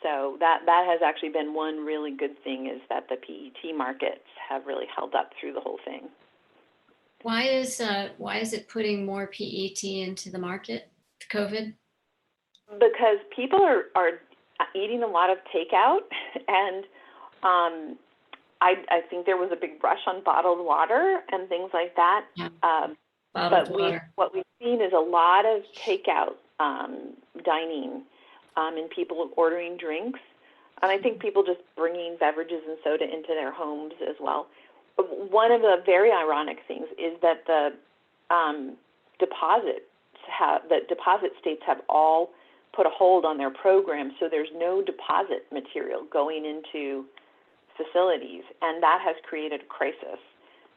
Speaker 12: So that has actually been one really good thing, is that the PET markets have really held up through the whole thing.
Speaker 3: Why is it putting more PET into the market, COVID?
Speaker 12: Because people are eating a lot of takeout, and I think there was a big rush on bottled water and things like that.
Speaker 3: Yeah.
Speaker 12: But what we've seen is a lot of takeout dining. And people ordering drinks, and I think people just bringing beverages and soda into their homes as well. One of the very ironic things is that the deposit states have all put a hold on their program, so there's no deposit material going into facilities, and that has created a crisis.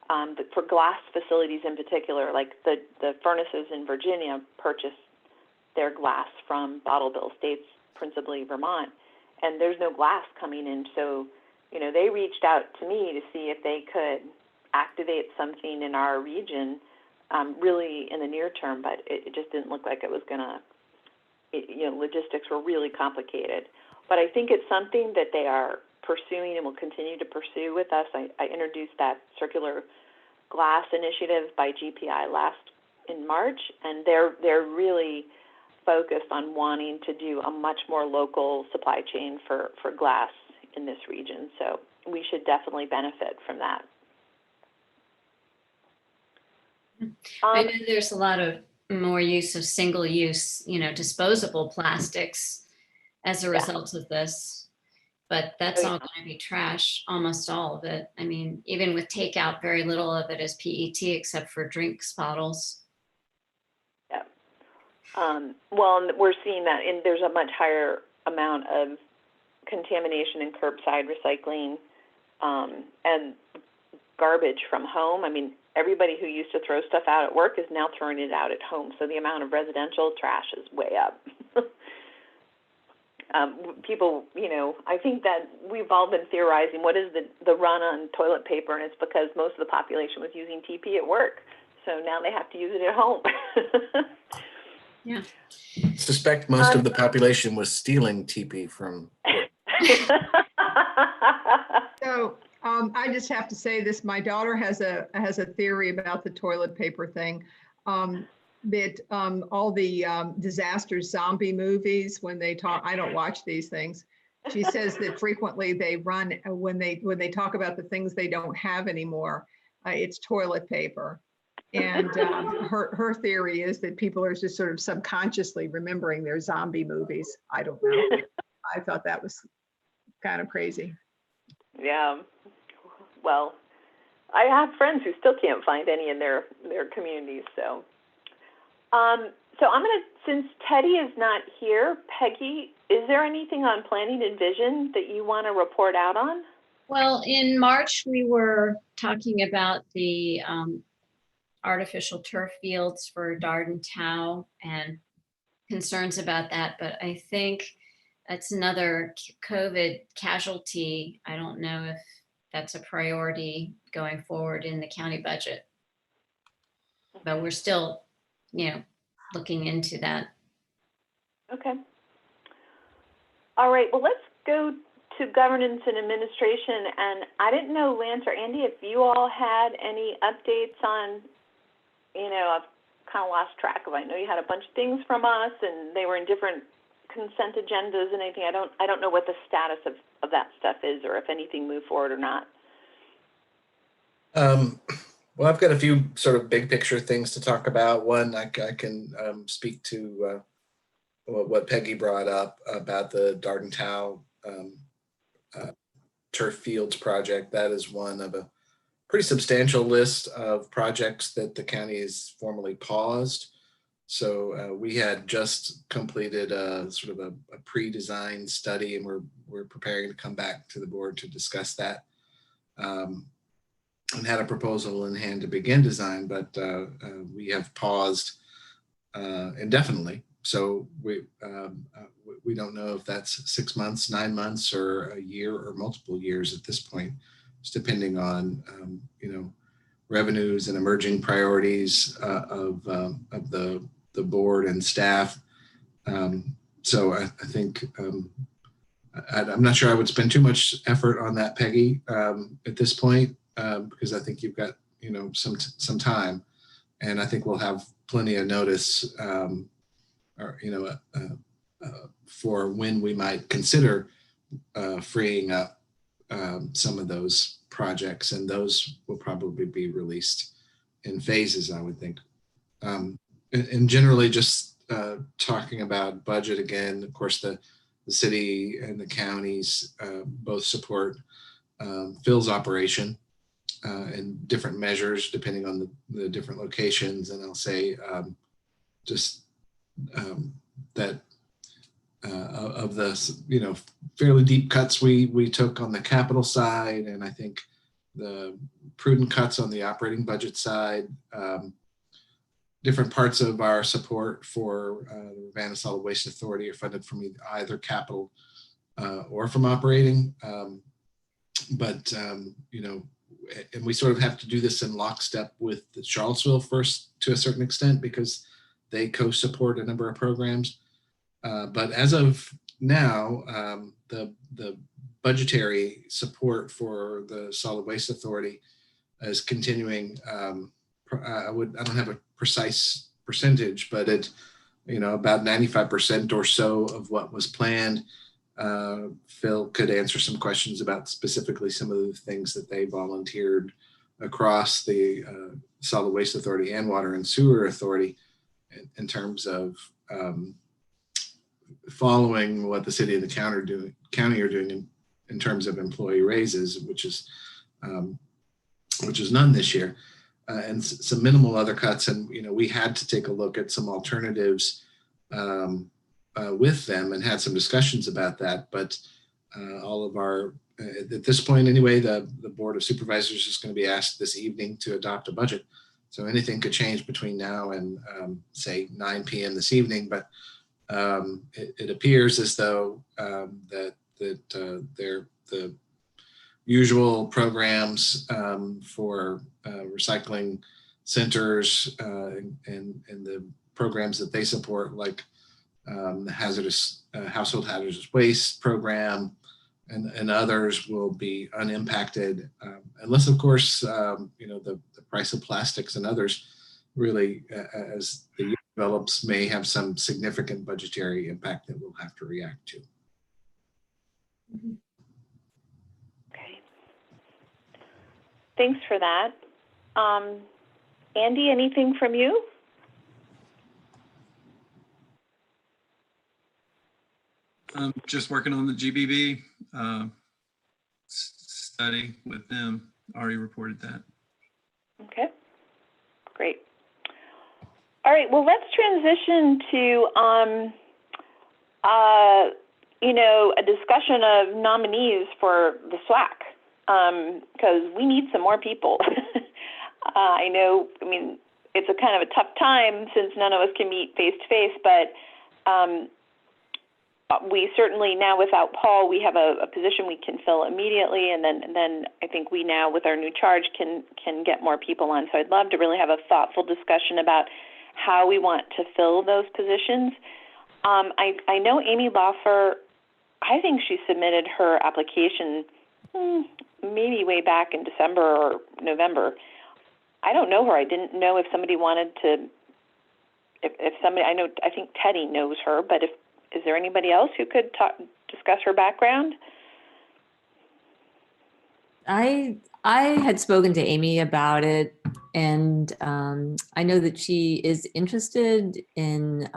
Speaker 12: But for glass facilities in particular, like the furnaces in Virginia purchased their glass from Bottle Bill states, principally Vermont, and there's no glass coming in. So, they reached out to me to see if they could activate something in our region really in the near term, but it just didn't look like it was gonna, logistics were really complicated. But I think it's something that they are pursuing and will continue to pursue with us. I introduced that circular glass initiative by GPI in March, and they're really focused on wanting to do a much more local supply chain for glass in this region. So we should definitely benefit from that.
Speaker 3: I know there's a lot of more use of single-use, disposable plastics as a result of this, but that's all going to be trash, almost all of it. I mean, even with takeout, very little of it is PET except for drinks bottles.
Speaker 12: Well, we're seeing that there's a much higher amount of contamination in curbside recycling and garbage from home. I mean, everybody who used to throw stuff out at work is now throwing it out at home. So the amount of residential trash is way up. People, I think that we've all been theorizing what is the run on toilet paper, and it's because most of the population was using TP at work. So now they have to use it at home.
Speaker 3: Yeah.
Speaker 9: I suspect most of the population was stealing TP from.
Speaker 4: So I just have to say this, my daughter has a theory about the toilet paper thing. That all the disaster zombie movies, when they talk, I don't watch these things. She says that frequently they run when they talk about the things they don't have anymore, it's toilet paper. And her theory is that people are just sort of subconsciously remembering their zombie movies. I don't know. I thought that was kind of crazy.
Speaker 12: Yeah. Well, I have friends who still can't find any in their communities. So, so I'm gonna, since Teddy is not here, Peggy, is there anything on planning and vision that you want to report out on?
Speaker 3: Well, in March, we were talking about the artificial turf fields for Darden Tow and concerns about that, but I think that's another COVID casualty. I don't know if that's a priority going forward in the county budget, but we're still, looking into that.
Speaker 12: Okay. All right. Well, let's go to governance and administration. And I didn't know, Lance or Andy, if you all had any updates on, I've kind of lost track of. I know you had a bunch of things from us, and they were in different consent agendas and anything. I don't know what the status of that stuff is, or if anything moved forward or not.
Speaker 9: Well, I've got a few sort of big picture things to talk about. One, I can speak to what Peggy brought up about the Darden Tow turf fields project. That is one of a pretty substantial list of projects that the county has formally paused. So we had just completed a sort of a pre-design study, and we're preparing to come back to the board to discuss that. And had a proposal in hand to begin design, but we have paused indefinitely. So we don't know if that's 6 months, 9 months, or a year, or multiple years at this point. It's depending on revenues and emerging priorities of the board and staff. So I think I'm not sure I would spend too much effort on that, Peggy, at this point. Because I think you've got some time, and I think we'll have plenty of notice, for when we might consider freeing up some of those projects, and those will probably be released in phases, I would think. And generally, just talking about budget again. Of course, the city and the counties both support Phil's operation. And different measures depending on the different locations. And I'll say that of the fairly deep cuts we took on the capital side, and I think the prudent cuts on the operating budget side, different parts of our support for the Ravenna Solid Waste Authority are funded from either capital or from operating. And we sort of have to do this in lockstep with Charlottesville first to a certain extent, because they co-support a number of programs. But as of now, the budgetary support for the Solid Waste Authority is continuing. I don't have a precise percentage, but it, about 95% or so of what was planned. Phil could answer some questions about specifically some of the things that they volunteered across the Solid Waste Authority and Water and Sewer Authority in terms of following what the city and the county are doing in terms of employee raises, which is none this year, and some minimal other cuts. And we had to take a look at some alternatives with them and had some discussions about that. But all of our, at this point anyway, the Board of Supervisors is going to be asked this evening to adopt a budget. So anything could change between now and say 9 p.m. this evening. But it appears as though that they're the usual programs for recycling centers and the programs that they support, like the household hazardous waste program, and others will be unimpacted, unless, of course, the price of plastics and others really, as the year develops, may have some significant budgetary impact that we'll have to react to.
Speaker 12: Okay. Thanks for that. Andy, anything from you?
Speaker 1: Just working on the GBB study with them. Already reported that.
Speaker 12: Okay, great. All right, well, let's transition to, a discussion of nominees for the SWAAC, because we need some more people. I know, it's a kind of a tough time since none of us can meet face to face, but we certainly now, without Paul, we have a position we can fill immediately, and then I think we now, with our new charge, can get more people on. So I'd love to really have a thoughtful discussion about how we want to fill those positions. I know Amy Loffer, I think she submitted her application maybe way back in December or November. I don't know her. I didn't know if somebody wanted to, if somebody, I think Teddy knows her, but is there anybody else who could discuss her background?
Speaker 7: I had spoken to Amy about it, and I know that she is interested in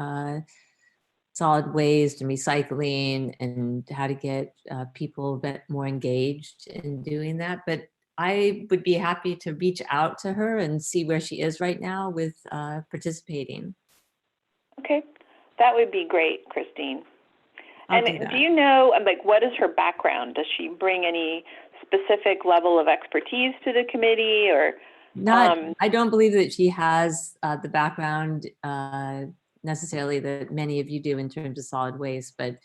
Speaker 7: solid waste and recycling and how to get people a bit more engaged in doing that. But I would be happy to reach out to her and see where she is right now with participating.
Speaker 12: Okay, that would be great, Christine.
Speaker 7: I'll
Speaker 12: And
Speaker 7: do that.
Speaker 12: do you know, what is her background? Does she bring any specific level of expertise to the committee, or?
Speaker 7: I don't believe that she has the background necessarily that many of you do in terms of solid waste, but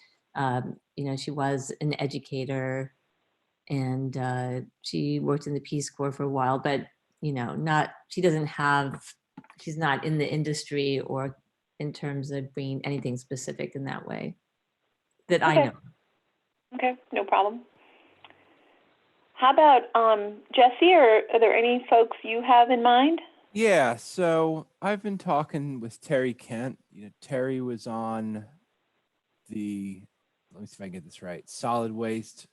Speaker 7: she was an educator, and she worked in the Peace Corps for a while, but she's not in the industry or in terms of bringing anything specific in that way that I know.
Speaker 12: Okay, no problem. How about Jesse, or are there any folks you have in mind?
Speaker 8: Yeah, so I've been talking with Terry Kent. Terry was on let me see if I get this right, Solid Waste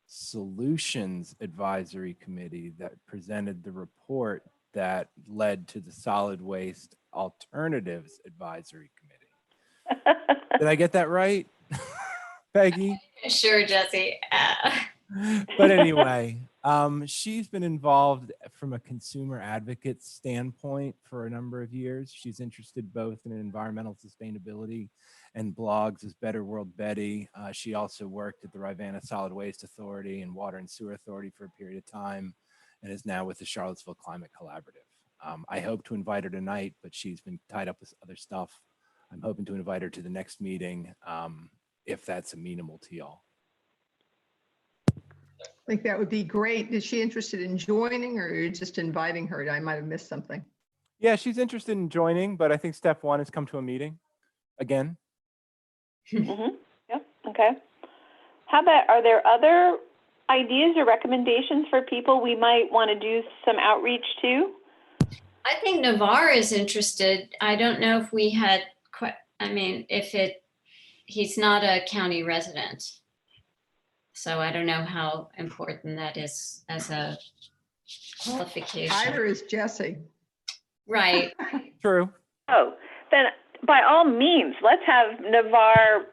Speaker 8: Solutions Advisory Committee that presented the report that led to the Solid Waste Alternatives Advisory Committee. Did I get that right, Peggy?
Speaker 3: Sure, Jesse.
Speaker 8: But anyway, she's been involved from a consumer advocate standpoint for a number of years. She's interested both in environmental sustainability and blogs as Better World Betty. She also worked at the Rivanna Solid Waste Authority and Water and Sewer Authority for a period of time, and is now with the Charlottesville Climate Collaborative. I hope to invite her tonight, but she's been tied up with other stuff. I'm hoping to invite her to the next meeting, if that's amenable to y'all.
Speaker 4: I think that would be great. Is she interested in joining, or are you just inviting her? I might have missed something.
Speaker 8: Yeah, she's interested in joining, but I think step one is come to a meeting again.
Speaker 12: Mm-hmm. Yep. Okay. How about, are there other ideas or recommendations for people we might want to do some outreach to?
Speaker 3: I think Navarre is interested. I don't know if we had he's not a county resident. So I don't know how important that is as a qualification.
Speaker 4: Either is Jesse.
Speaker 3: Right.
Speaker 8: True.
Speaker 12: Oh, then by all means, let's have Navarre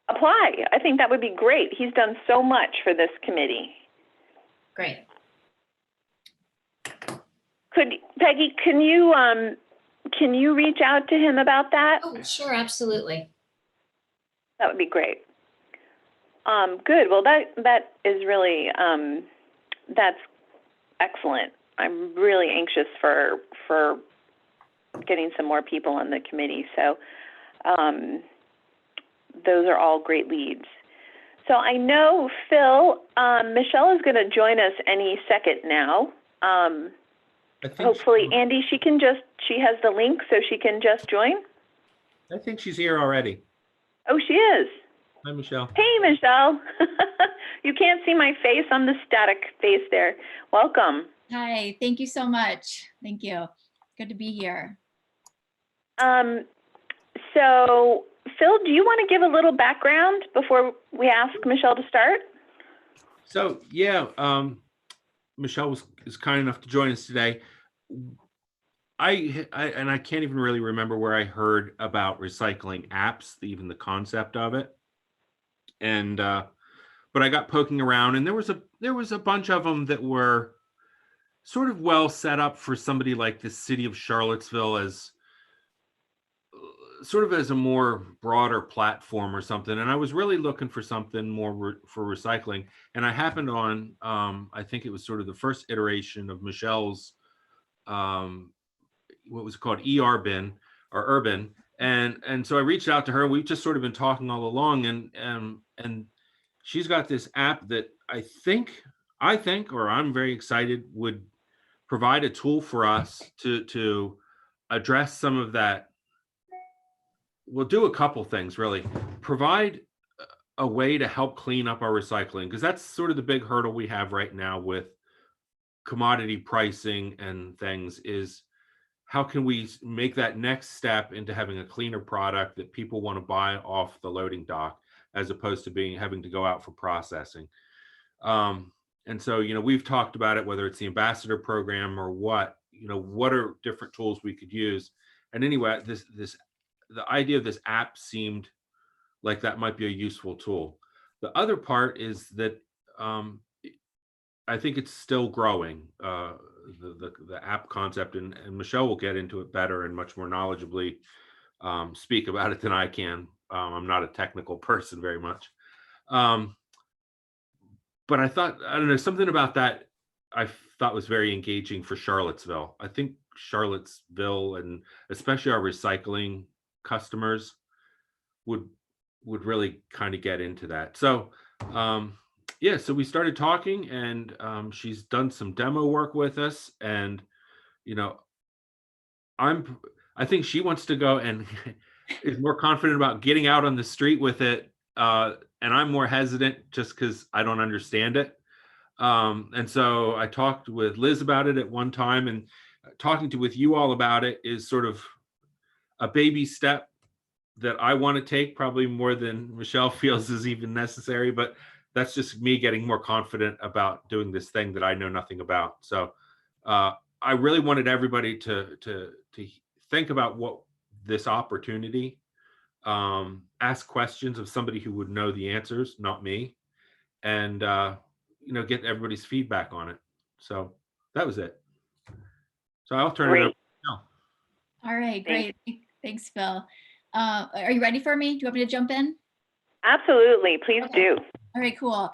Speaker 12: apply. I think that would be great. He's done so much for this committee.
Speaker 3: Great.
Speaker 12: Peggy, can you reach out to him about that?
Speaker 3: Oh, sure, absolutely.
Speaker 12: That would be great. Good. Well, that is really, that's excellent. I'm really anxious for getting some more people on the committee. So those are all great leads. So I know, Phil, Michelle is going to join us any second now. Hopefully, Andy, she has the link, so she can just join.
Speaker 13: I think she's here already.
Speaker 12: Oh, she is.
Speaker 13: Hi, Michelle.
Speaker 12: Hey, Michelle. You can't see my face. I'm the static face there. Welcome.
Speaker 13: Hi, thank you so much. Thank you. Good to be here.
Speaker 12: So, Phil, do you want to give a little background before we ask Michelle to start?
Speaker 10: So yeah, Michelle is kind enough to join us today. I can't even really remember where I heard about recycling apps, even the concept of it. And but I got poking around, and there was a bunch of them that were sort of well set up for somebody like the city of Charlottesville as sort of as a more broader platform or something. And I was really looking for something more for recycling. And I happened on, I think it was sort of the first iteration of Michelle's, what was it called, ER bin or Urban. And so I reached out to her. We've just sort of been talking all along, and she's got this app that I think, or I'm very excited, would provide a tool for us to address some of that. We'll do a couple things, really. Provide a way to help clean up our recycling, because that's sort of the big hurdle we have right now with commodity pricing and things, is how can we make that next step into having a cleaner product that people want to buy off the loading dock, as opposed to having to go out for processing. And so, we've talked about it, whether it's the ambassador program or what are different tools we could use. And anyway, the idea of this app seemed like that might be a useful tool. The other part is that I think it's still growing, the app concept, and Michelle will get into it better and much more knowledgeably speak about it than I can. I'm not a technical person very much. But I thought, I don't know, something about that I thought was very engaging for Charlottesville. I think Charlottesville, and especially our recycling customers, would really kind of get into that. So yeah, so we started talking, and she's done some demo work with us, and I think she wants to go and is more confident about getting out on the street with it, and I'm more hesitant just because I don't understand it. And so I talked with Liz about it at one time, and talking with you all about it is sort of a baby step that I want to take, probably more than Michelle feels is even necessary, but that's just me getting more confident about doing this thing that I know nothing about. So I really wanted everybody to think about what this opportunity, ask questions of somebody who would know the answers, not me, and get everybody's feedback on it. So that was it. So I'll turn it over.
Speaker 13: All right, great. Thanks, Phil. Are you ready for me? Do you want me to jump in?
Speaker 12: Absolutely, please do.
Speaker 13: All right, cool.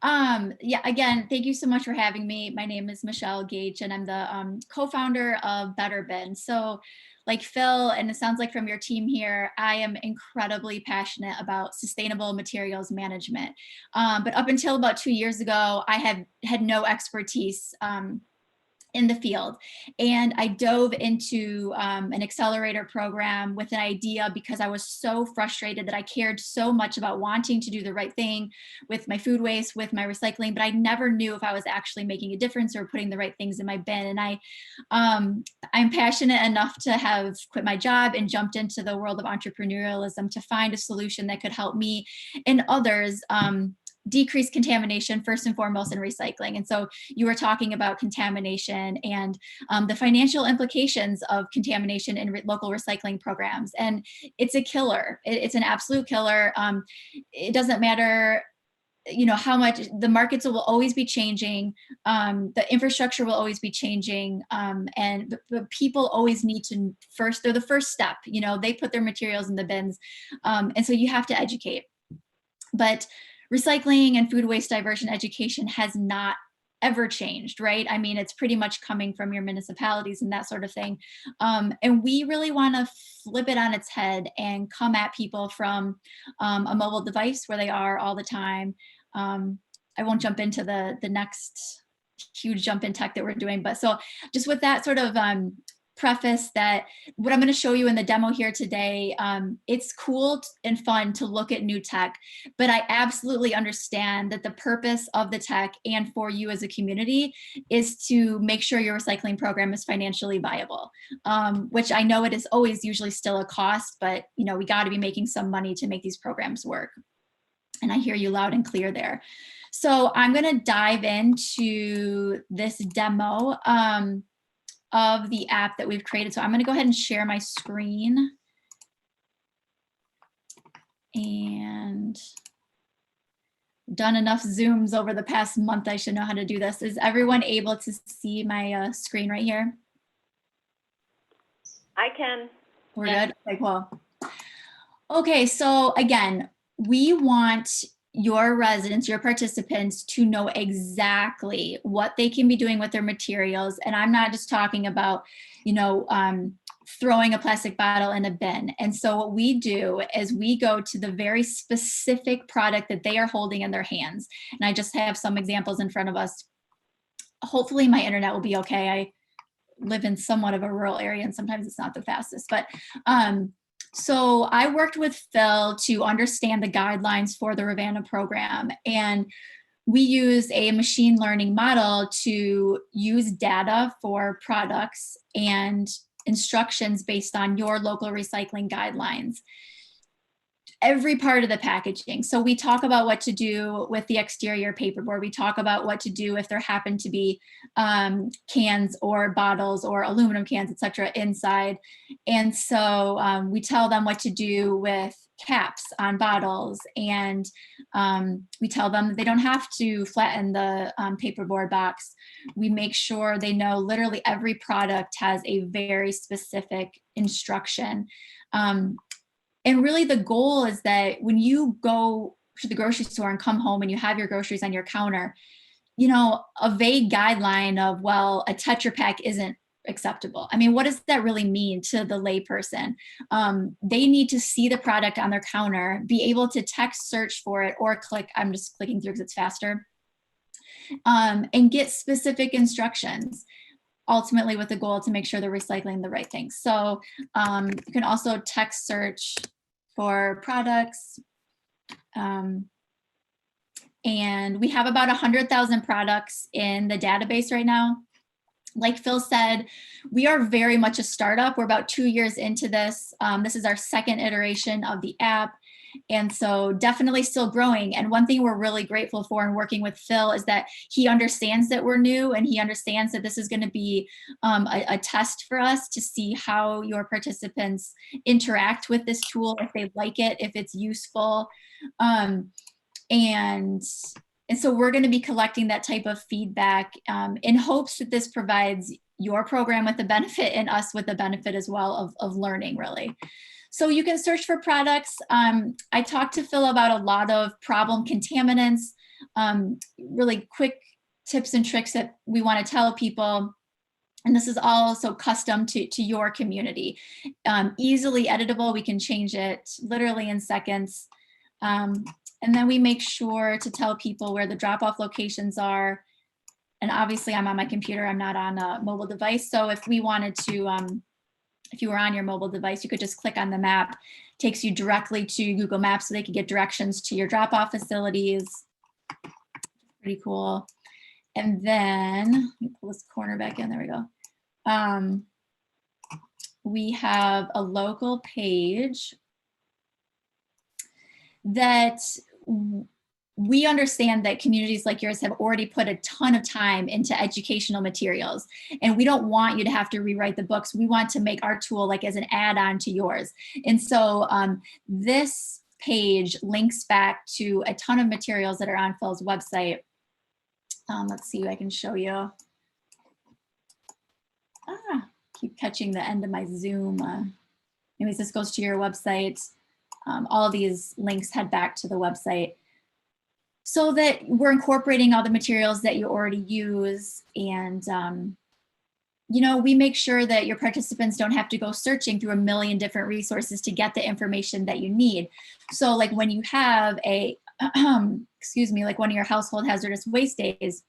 Speaker 13: Yeah, again, thank you so much for having me. My name is Michelle Gage, and I'm the co-founder of Better Bin. So like Phil, and it sounds like from your team here, I am incredibly passionate about sustainable materials management. But up until about 2 years ago, I had no expertise in the field. And I dove into an accelerator program with an idea because I was so frustrated that I cared so much about wanting to do the right thing with my food waste, with my recycling, but I never knew if I was actually making a difference or putting the right things in my bin. And I'm passionate enough to have quit my job and jumped into the world of entrepreneurialism to find a solution that could help me and others decrease contamination first and foremost in recycling. And so you were talking about contamination and the financial implications of contamination in local recycling programs. And it's a killer. It's an absolute killer. It doesn't matter how much the markets will always be changing. The infrastructure will always be changing. And the people always need to they're the first step, they put their materials in the bins. And so you have to educate. But recycling and food waste diversion education has not ever changed, right? I mean, it's pretty much coming from your municipalities and that sort of thing. And we really want to flip it on its head and come at people from a mobile device where they are all the time. I won't jump into the next huge jump in tech that we're doing, but so just with that sort of preface that what I'm going to show you in the demo here today, it's cool and fun to look at new tech, but I absolutely understand that the purpose of the tech and for you as a community is to make sure your recycling program is financially viable, which I know it is always usually still a cost, but you know, we got to be making some money to make these programs work. And I hear you loud and clear there. So I'm going to dive into this demo of the app that we've created. So I'm going to go ahead and share my screen. And done enough Zooms over the past month, I should know how to do this. Is everyone able to see my screen right here?
Speaker 12: I can.
Speaker 13: We're good? Okay, cool. Okay, so again, we want your residents, your participants to know exactly what they can be doing with their materials. And I'm not just talking about, you know, throwing a plastic bottle in a bin. And so what we do is we go to the very specific product that they are holding in their hands. And I just have some examples in front of us. Hopefully my internet will be okay. I live in somewhat of a rural area and sometimes it's not the fastest, but so I worked with Phil to understand the guidelines for the Ravenna program, and we use a machine learning model to use data for products and instructions based on your local recycling guidelines. Every part of the packaging. So we talk about what to do with the exterior paperboard. We talk about what to do if there happen to be cans or bottles or aluminum cans, etc. inside. And so we tell them what to do with caps on bottles, and we tell them that they don't have to flatten the paperboard box. We make sure they know literally every product has a very specific instruction. And really the goal is that when you go to the grocery store and come home and you have your groceries on your counter, you know, a vague guideline of, well, a Tetra Pak isn't acceptable. I mean, what does that really mean to the layperson? They need to see the product on their counter, be able to text search for it or click, I'm just clicking through because it's faster, and get specific instructions, ultimately with the goal to make sure they're recycling the right things. So you can also text search for products. And we have about 100,000 products in the database right now. Like Phil said, we are very much a startup. We're about 2 years into this. This is our second iteration of the app. And so definitely still growing. And one thing we're really grateful for in working with Phil is that he understands that we're new, and he understands that this is going to be a test for us to see how your participants interact with this tool, if they like it, if it's useful. And so we're going to be collecting that type of feedback in hopes that this provides your program with the benefit and us with the benefit as well of learning, really. So you can search for products. I talked to Phil about a lot of problem contaminants, really quick tips and tricks that we want to tell people. And this is also custom to your community. Easily editable, we can change it literally in seconds. And then we make sure to tell people where the drop-off locations are. And obviously I'm on my computer, I'm not on a mobile device. So if we wanted to, if you were on your mobile device, you could just click on the map, takes you directly to Google Maps so they could get directions to your drop-off facilities. Pretty cool. And then, let me pull this corner back in, there we go. We have a local page that we understand that communities like yours have already put a ton of time into educational materials, and we don't want you to have to rewrite the books. We want to make our tool like as an add-on to yours. And so this page links back to a ton of materials that are on Phil's website. Let's see, I can show you. Keep catching the end of my Zoom. Anyways, this goes to your website. All of these links head back to the website, so that we're incorporating all the materials that you already use. And, you know, we make sure that your participants don't have to go searching through a million different resources to get the information that you need. So like when you have a, excuse me, like one of your household hazardous waste days,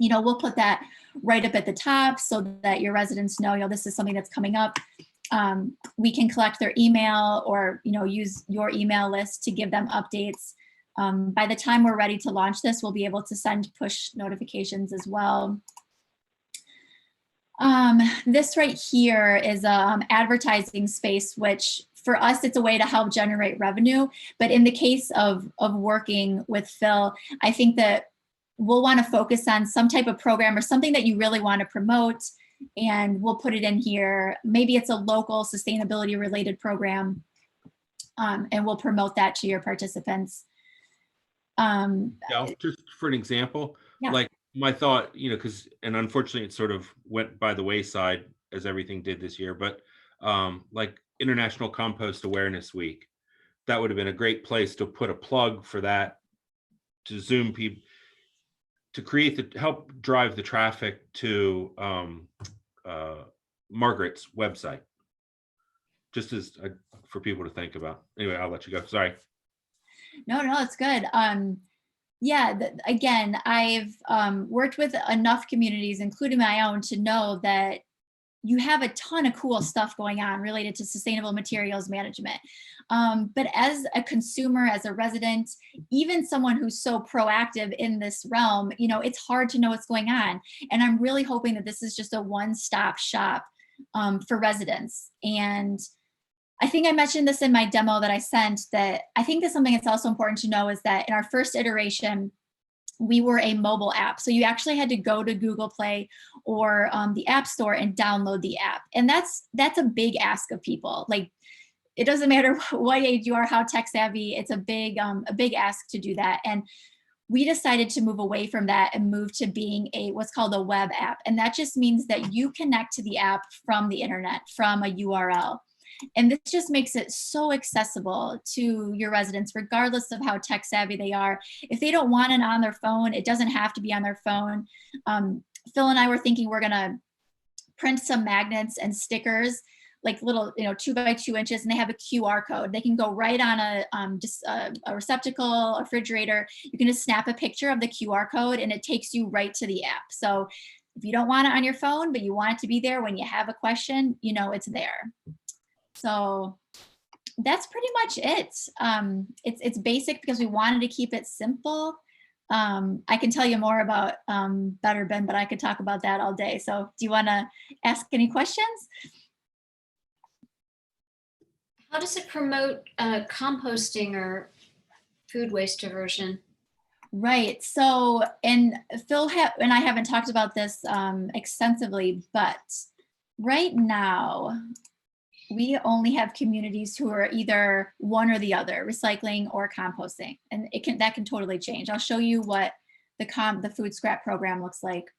Speaker 13: we'll put that right up at the top so that your residents know, this is something that's coming up. We can collect their email or, use your email list to give them updates. By the time we're ready to launch this, we'll be able to send push notifications as well. This right here is advertising space, which for us, it's a way to help generate revenue. But in the case of working with Phil, I think that we'll want to focus on some type of program or something that you really want to promote, and we'll put it in here. Maybe it's a local sustainability related program, and we'll promote that to your participants.
Speaker 10: Yeah, just for an example,
Speaker 13: Yeah.
Speaker 10: like my thought, and unfortunately it sort of went by the wayside as everything did this year, but like International Compost Awareness Week, that would have been a great place to put a plug for that, to Zoom people, to help drive the traffic to Margaret's website, just as for people to think about. Anyway, I'll let you go. Sorry.
Speaker 13: No, it's good. Yeah, again, I've worked with enough communities, including my own, to know that you have a ton of cool stuff going on related to sustainable materials management. But as a consumer, as a resident, even someone who's so proactive in this realm, it's hard to know what's going on. And I'm really hoping that this is just a one-stop shop for residents. And I think I mentioned this in my demo that I sent, that I think that something that's also important to know is that in our first iteration, we were a mobile app. So you actually had to go to Google Play or the App Store and download the app. And that's a big ask of people. Like, it doesn't matter what age you are, how tech savvy, it's a big ask to do that. And we decided to move away from that and move to being what's called a web app. And that just means that you connect to the app from the internet, from a URL. And this just makes it so accessible to your residents, regardless of how tech savvy they are. If they don't want it on their phone, it doesn't have to be on their phone. Phil and I were thinking we're gonna print some magnets and stickers, like little, 2 by 2 inches, and they have a QR code. They can go right on a receptacle, a refrigerator. You can just snap a picture of the QR code and it takes you right to the app. So if you don't want it on your phone, but you want it to be there when you have a question, it's there. So that's pretty much it. It's basic because we wanted to keep it simple. I can tell you more about Better Bin, but I could talk about that all day. So do you want to ask any questions?
Speaker 3: How does it promote composting or food waste diversion?
Speaker 13: Right. So, and Phil and I haven't talked about this extensively, but right now, we only have communities who are either one or the other, recycling or composting, and that can totally change. I'll show you what the food scrap program looks like.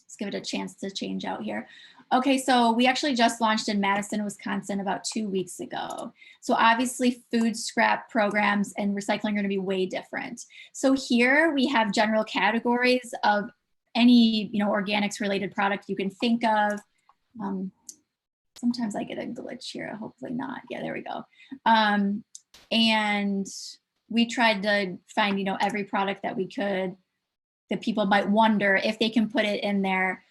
Speaker 13: Let's give it a chance to change out here. Okay, so we actually just launched in Madison, Wisconsin about 2 weeks ago. So obviously food scrap programs and recycling are going to be way different. So here we have general categories of any organics related product you can think of. Sometimes I get a glitch here, hopefully not. Yeah, there we go. And we tried to find, every product that we could, that people might wonder if they can put it in their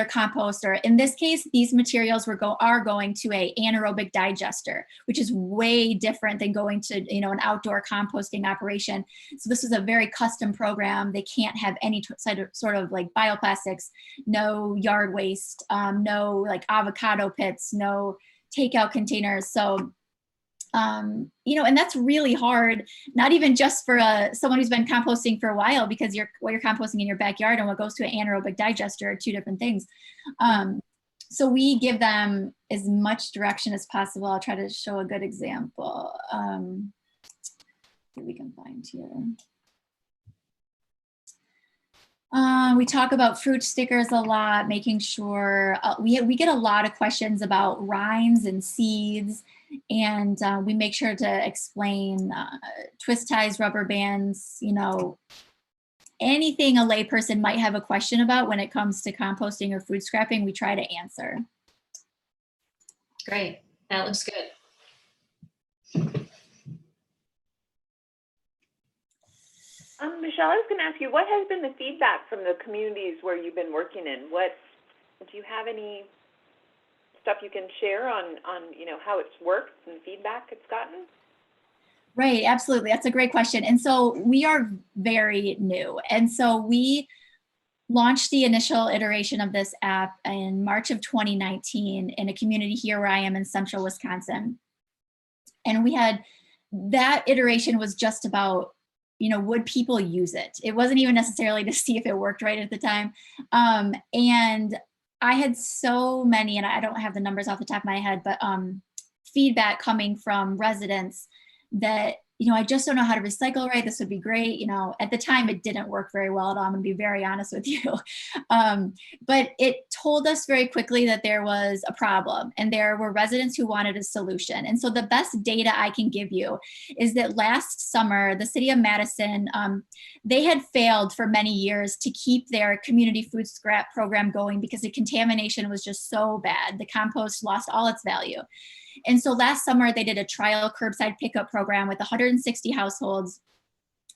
Speaker 13: compost, or in this case, these materials are going to a anaerobic digester, which is way different than going to, an outdoor composting operation. So this is a very custom program. They can't have any sort of like bioplastics, no yard waste, no like avocado pits, no takeout containers. So and that's really hard, not even just for someone who's been composting for a while, because what you're composting in your backyard and what goes to an anaerobic digester are two different things. So we give them as much direction as possible. I'll try to show a good example. See what we can find here. We talk about fruit stickers a lot, making sure we get a lot of questions about rinds and seeds, and we make sure to explain twist ties, rubber bands, anything a layperson might have a question about when it comes to composting or food scrapping, we try to answer.
Speaker 3: Great, that looks good.
Speaker 12: Michelle, I was going to ask you, what has been the feedback from the communities where you've been working in? What do you have any stuff you can share on how it's worked and feedback it's gotten?
Speaker 13: Right, absolutely. That's a great question. And so we are very new. And so we launched the initial iteration of this app in March of 2019 in a community here where I am in central Wisconsin. And we had, that iteration was just about, would people use it? It wasn't even necessarily to see if it worked right at the time. And I had so many, and I don't have the numbers off the top of my head, but feedback coming from residents that, I just don't know how to recycle right. This would be great. At the time, it didn't work very well at all. I'm gonna be very honest with you. But it told us very quickly that there was a problem and there were residents who wanted a solution. And so the best data I can give you is that last summer, the city of Madison, they had failed for many years to keep their community food scrap program going because the contamination was just so bad. The compost lost all its value. And so last summer, they did a trial curbside pickup program with 160 households.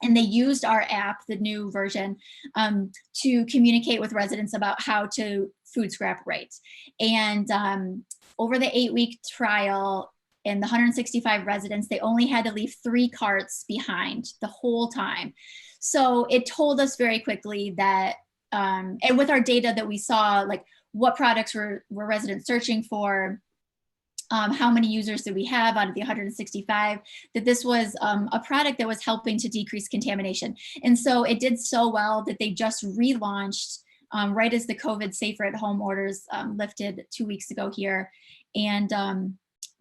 Speaker 13: And they used our app, the new version, to communicate with residents about how to food scrap right. And over the 8-week trial, and the 165 residents, they only had to leave 3 carts behind the whole time. So it told us very quickly that, and with our data that we saw, like what products were residents searching for, how many users did we have out of the 165, that this was a product that was helping to decrease contamination. And so it did so well that they just relaunched right as the COVID safer at home orders lifted 2 weeks ago here. And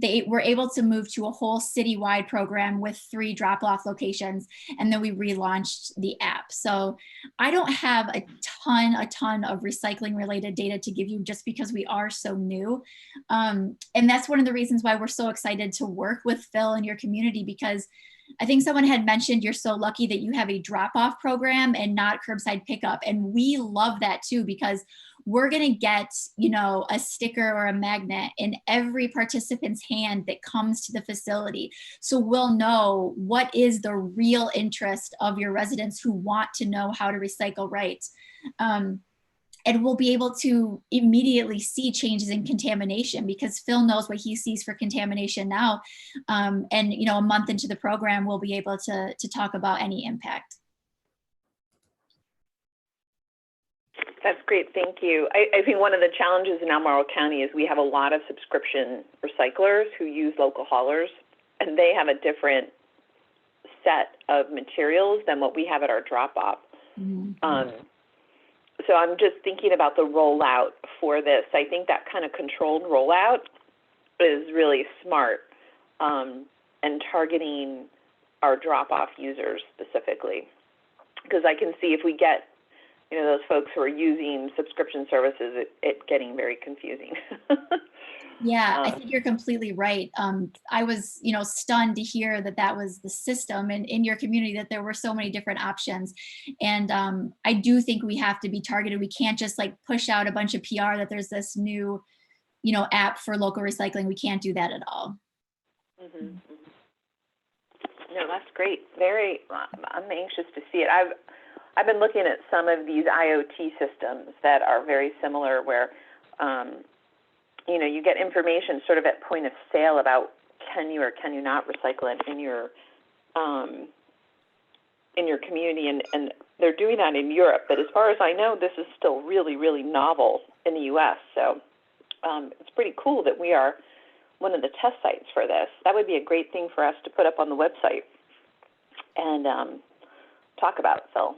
Speaker 13: they were able to move to a whole citywide program with 3 drop-off locations, and then we relaunched the app. So I don't have a ton of recycling related data to give you just because we are so new. And that's one of the reasons why we're so excited to work with Phil and your community, because I think someone had mentioned you're so lucky that you have a drop-off program and not curbside pickup. And we love that too, because we're going to get, a sticker or a magnet in every participant's hand that comes to the facility. So we'll know what is the real interest of your residents who want to know how to recycle right. And we'll be able to immediately see changes in contamination because Phil knows what he sees for contamination now. And, a month into the program, we'll be able to talk about any impact.
Speaker 12: That's great, thank you. I think one of the challenges in Albemarle County is we have a lot of subscription recyclers who use local haulers, and they have a different set of materials than what we have at our drop-off. Mm-hmm. So I'm just thinking about the rollout for this. I think that kind of controlled rollout is really smart and targeting our drop-off users specifically. Because I can see if we get, those folks who are using subscription services, it getting very confusing.
Speaker 13: Yeah, I think you're completely right. I was, stunned to hear that was the system and in your community, that there were so many different options. And I do think we have to be targeted. We can't just push out a bunch of PR that there's this new, app for local recycling. We can't do that at all.
Speaker 12: Mm-hmm. No, that's great. I'm anxious to see it. I've been looking at some of these IoT systems that are very similar where, you get information sort of at point of sale about can you or can you not recycle it in your community, and they're doing that in Europe. But as far as I know, this is still really, really novel in the U.S. So it's pretty cool that we are one of the test sites for this. That would be a great thing for us to put up on the website and talk about, Phil.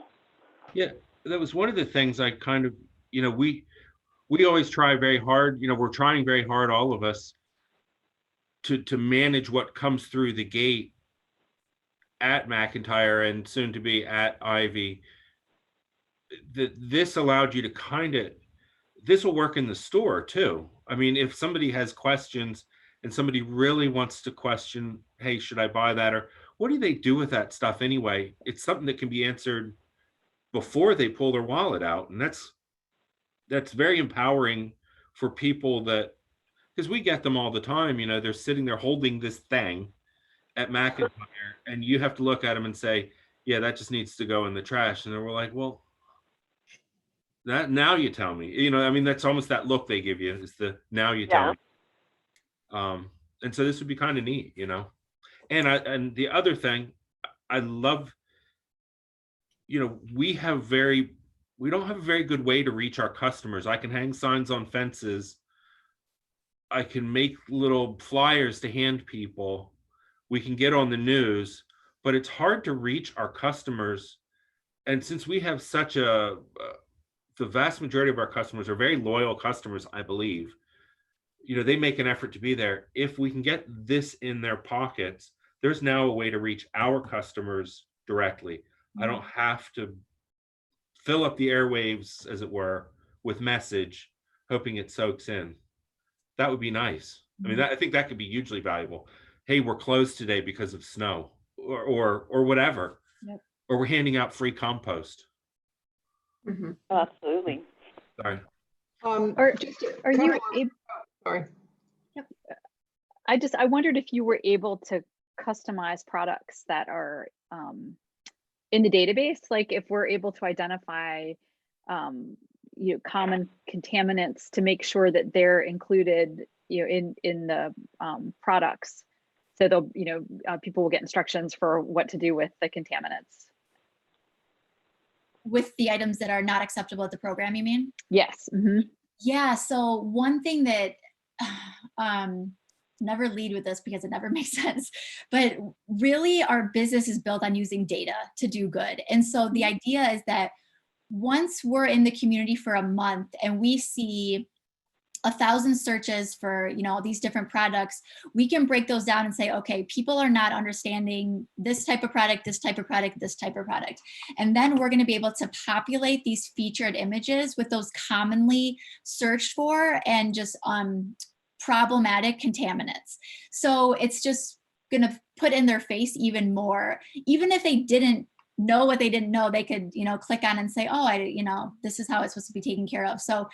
Speaker 10: Yeah, that was one of the things I kind of, we always try very hard, we're trying very hard, all of us, to manage what comes through the gate at McIntyre and soon to be at Ivy. This allowed you to this will work in the store too. I mean, if somebody has questions and somebody really wants to question, hey, should I buy that? Or what do they do with that stuff anyway? It's something that can be answered before they pull their wallet out. And that's very empowering for people because we get them all the time, they're sitting there holding this thing at McIntyre and you have to look at them and say, yeah, that just needs to go in the trash. And then we're like, well, that now you tell me, I mean, that's almost that look they give you is the now you tell
Speaker 12: Yeah.
Speaker 10: me. And so this would be kind of neat, and the other thing I love, we don't have a very good way to reach our customers. I can hang signs on fences. I can make little flyers to hand people. We can get on the news, but it's hard to reach our customers. And since we have such the vast majority of our customers are very loyal customers, I believe, they make an effort to be there. If we can get this in their pockets, there's now a way to reach our customers directly. I don't have to fill up the airwaves, as it were, with message, hoping it soaks in. That would be nice. I mean, I think that could be hugely valuable. Hey, we're closed today because of snow, or whatever.
Speaker 5: Yep.
Speaker 10: Or we're handing out free compost.
Speaker 12: Absolutely.
Speaker 10: Sorry.
Speaker 5: Are you able?
Speaker 4: Sorry.
Speaker 5: Yep. I wondered if you were able to customize products that are in the database, like if we're able to identify common contaminants to make sure that they're included in the products, so they'll people will get instructions for what to do with the contaminants.
Speaker 13: With the items that are not acceptable at the program, you mean?
Speaker 5: Yes. Mm-hmm.
Speaker 13: Yeah, so one thing that never lead with this because it never makes sense, but really our business is built on using data to do good. And so the idea is that once we're in the community for a month and we see 1,000 searches for these different products, we can break those down and say, okay, people are not understanding this type of product, this type of product, this type of product. And then we're going to be able to populate these featured images with those commonly searched for and just problematic contaminants. So it's just going to put in their face even more. Even if they didn't know what they didn't know, they could click on and say, oh, this is how it's supposed to be taken care of. So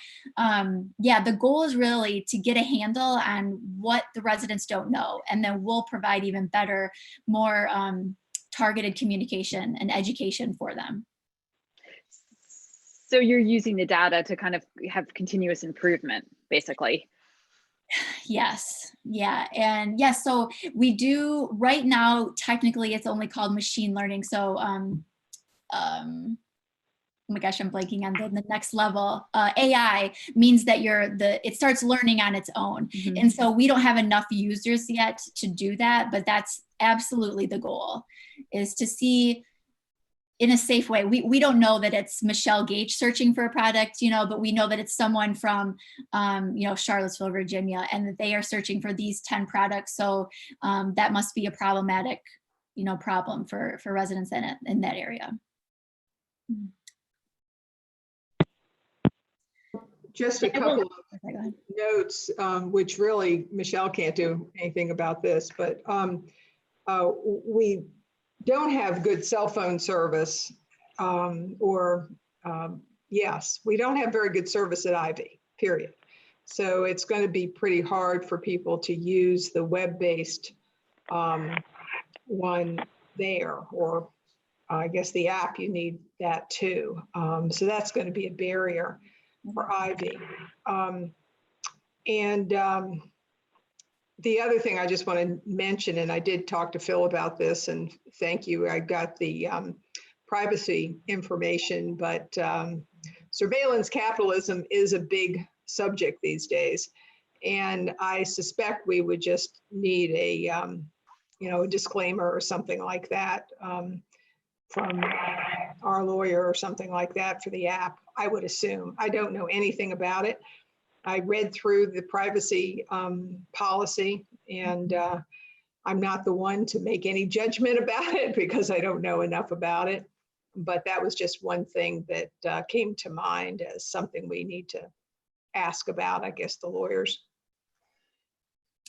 Speaker 13: yeah, the goal is really to get a handle on what the residents don't know, and then we'll provide even better, more targeted communication and education for them.
Speaker 5: So you're using the data to kind of have continuous improvement, basically.
Speaker 13: Yes. Yeah. And yes, so we do right now, technically it's only called machine learning. So, oh my gosh, I'm blanking on the next level. AI means that it starts learning on its own.
Speaker 5: Mm-hmm.
Speaker 13: And so we don't have enough users yet to do that, but that's absolutely the goal, is to see in a safe way. We don't know that it's Michelle Gage searching for a product, but we know that it's someone from, Charlottesville, Virginia, and that they are searching for these 10 products. So that must be a problematic, problem for residents in that area.
Speaker 4: Just a couple of notes, which really Michelle can't do anything about this, but we don't have good cell phone service, yes, we don't have very good service at Ivy, period. So it's going to be pretty hard for people to use the web-based one there, or I guess the app, you need that too. So that's going to be a barrier for Ivy. The other thing I just want to mention, and I did talk to Phil about this, and thank you, I got the privacy information, but surveillance capitalism is a big subject these days. And I suspect we would just need a disclaimer or something like that from our lawyer or something like that for the app, I would assume. I don't know anything about it. I read through the privacy policy, and I'm not the one to make any judgment about it because I don't know enough about it. But that was just one thing that came to mind as something we need to ask about, I guess, the lawyers.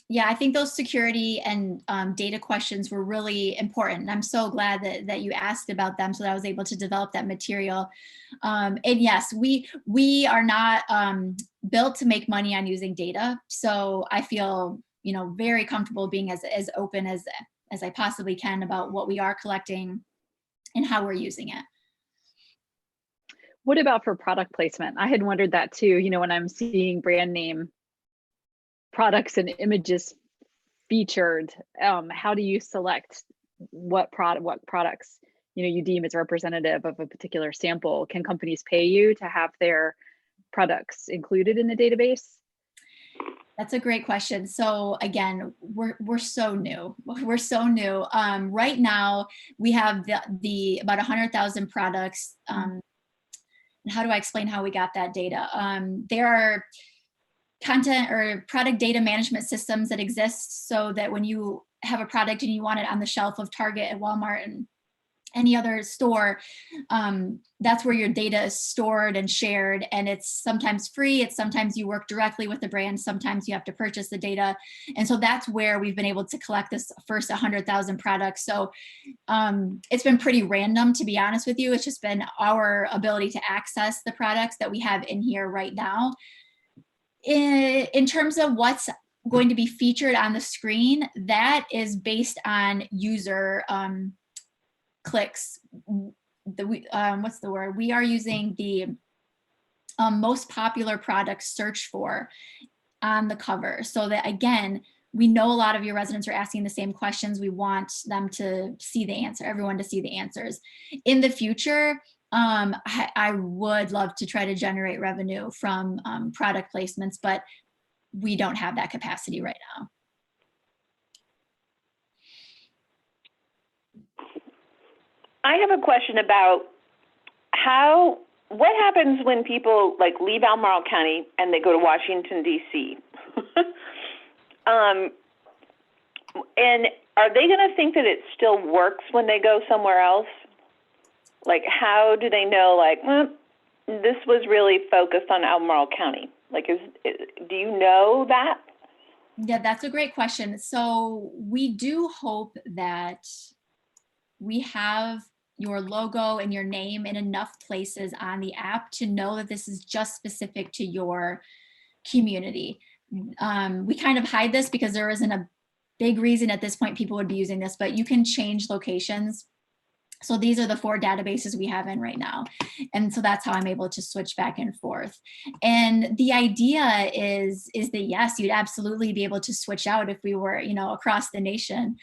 Speaker 13: Yeah, I think those security and data questions were really important. And I'm so glad that you asked about them so that I was able to develop that material. And yes, we are not built to make money on using data. So I feel, very comfortable being as open as I possibly can about what we are collecting and how we're using it.
Speaker 5: What about for product placement? I had wondered that too. You know, when I'm seeing brand name products and images featured, how do you select what products, you know, you deem as representative of a particular sample? Can companies pay you to have their products included in the database?
Speaker 13: That's a great question. So again, we're so new. We're so new. Right now, we have the about 100,000 products. How do I explain how we got that data? There are content or product data management systems that exist so that when you have a product and you want it on the shelf of Target and Walmart and any other store, that's where your data is stored and shared. And it's sometimes free. It's sometimes you work directly with the brand. Sometimes you have to purchase the data. And so that's where we've been able to collect this first 100,000 products. So it's been pretty random, to be honest with you. It's just been our ability to access the products that we have in here right now. In terms of what's going to be featured on the screen, that is based on user clicks. What's the word? We are using the most popular products searched for on the cover, so that again, we know a lot of your residents are asking the same questions. We want them to see the answer, everyone to see the answers. In the future, I would love to try to generate revenue from product placements, but we don't have that capacity right now.
Speaker 12: I have a question about what happens when people like leave Albemarle County and they go to Washington, D.C. And are they going to think that it still works when they go somewhere else? Like, how do they know, like, well, this was really focused on Albemarle County? Like, do you know that?
Speaker 13: Yeah, that's a great question. So we do hope that we have your logo and your name in enough places on the app to know that this is just specific to your community. We kind of hide this because there isn't a big reason at this point people would be using this, but you can change locations. So these are the 4 databases we have in right now. And so that's how I'm able to switch back and forth. And the idea is that yes, you'd absolutely be able to switch out if we were, you know, across the nation.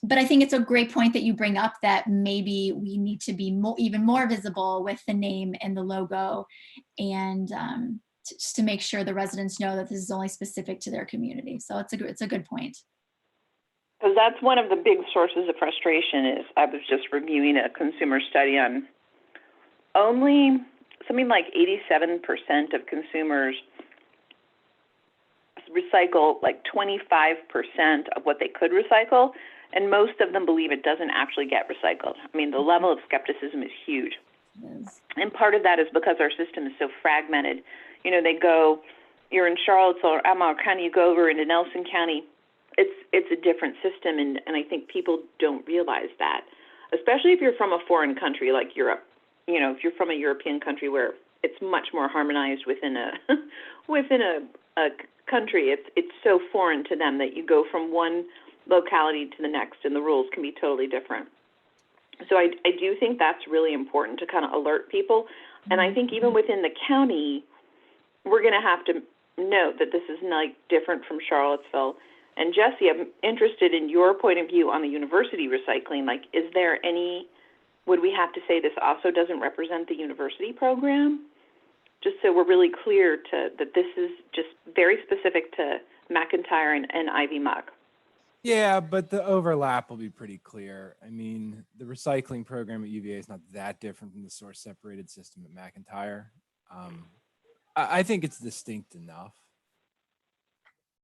Speaker 13: But I think it's a great point that you bring up that maybe we need to be even more visible with the name and the logo, and just to make sure the residents know that this is only specific to their community. So it's a good point.
Speaker 12: Because that's one of the big sources of frustration. Is I was just reviewing a consumer study on only something like 87% of consumers recycle like 25% of what they could recycle. And most of them believe it doesn't actually get recycled. I mean, the level of skepticism is huge. And part of that is because our system is so fragmented. You know, you're in Charlottesville or Albemarle County, you go over into Nelson County, it's a different system, and I think people don't realize that, especially if you're from a foreign country like Europe. You know, if you're from a European country where it's much more harmonized within a country, it's so foreign to them that you go from one locality to the next and the rules can be totally different. So I do think that's really important to kind of alert people. And I think even within the county, we're going to have to note that this is like different from Charlottesville. And Jesse, I'm interested in your point of view on the university recycling. Like, would we have to say this also doesn't represent the university program? Just so we're really clear that this is just very specific to McIntyre and Ivy Mug.
Speaker 8: Yeah, but the overlap will be pretty clear. I mean, the recycling program at UVA is not that different from the source separated system at McIntyre. I think it's distinct enough.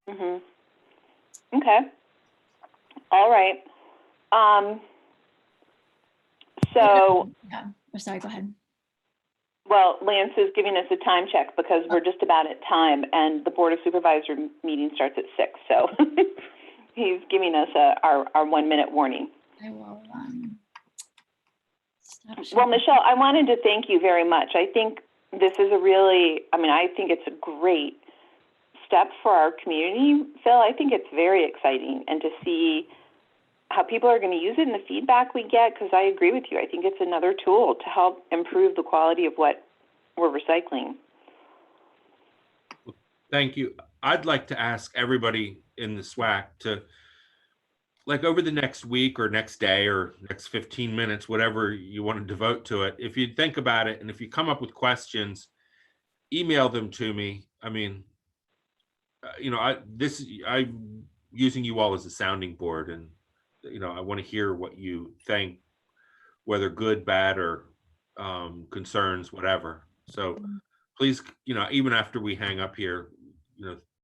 Speaker 12: Mm-hmm. Okay. All right. So.
Speaker 13: Yeah. Oh, sorry, go ahead.
Speaker 12: Well, Lance is giving us a time check because we're just about at time, and the Board of Supervisor meeting starts at 6. So he's giving us our 1-minute warning.
Speaker 13: I will stop sharing.
Speaker 12: Well, Michelle, I wanted to thank you very much. I think this is I think it's a great step for our community, Phil. I think it's very exciting, and to see how people are going to use it and the feedback we get, because I agree with you. I think it's another tool to help improve the quality of what we're recycling.
Speaker 10: Thank you. I'd like to ask everybody in the SWAAC to, like, over the next week or next day or next 15 minutes, whatever you want to devote to it, if you think about it and if you come up with questions, email them to me. I mean, I'm using you all as a sounding board, and I want to hear what you think, whether good, bad, or concerns, whatever. So please, even after we hang up here,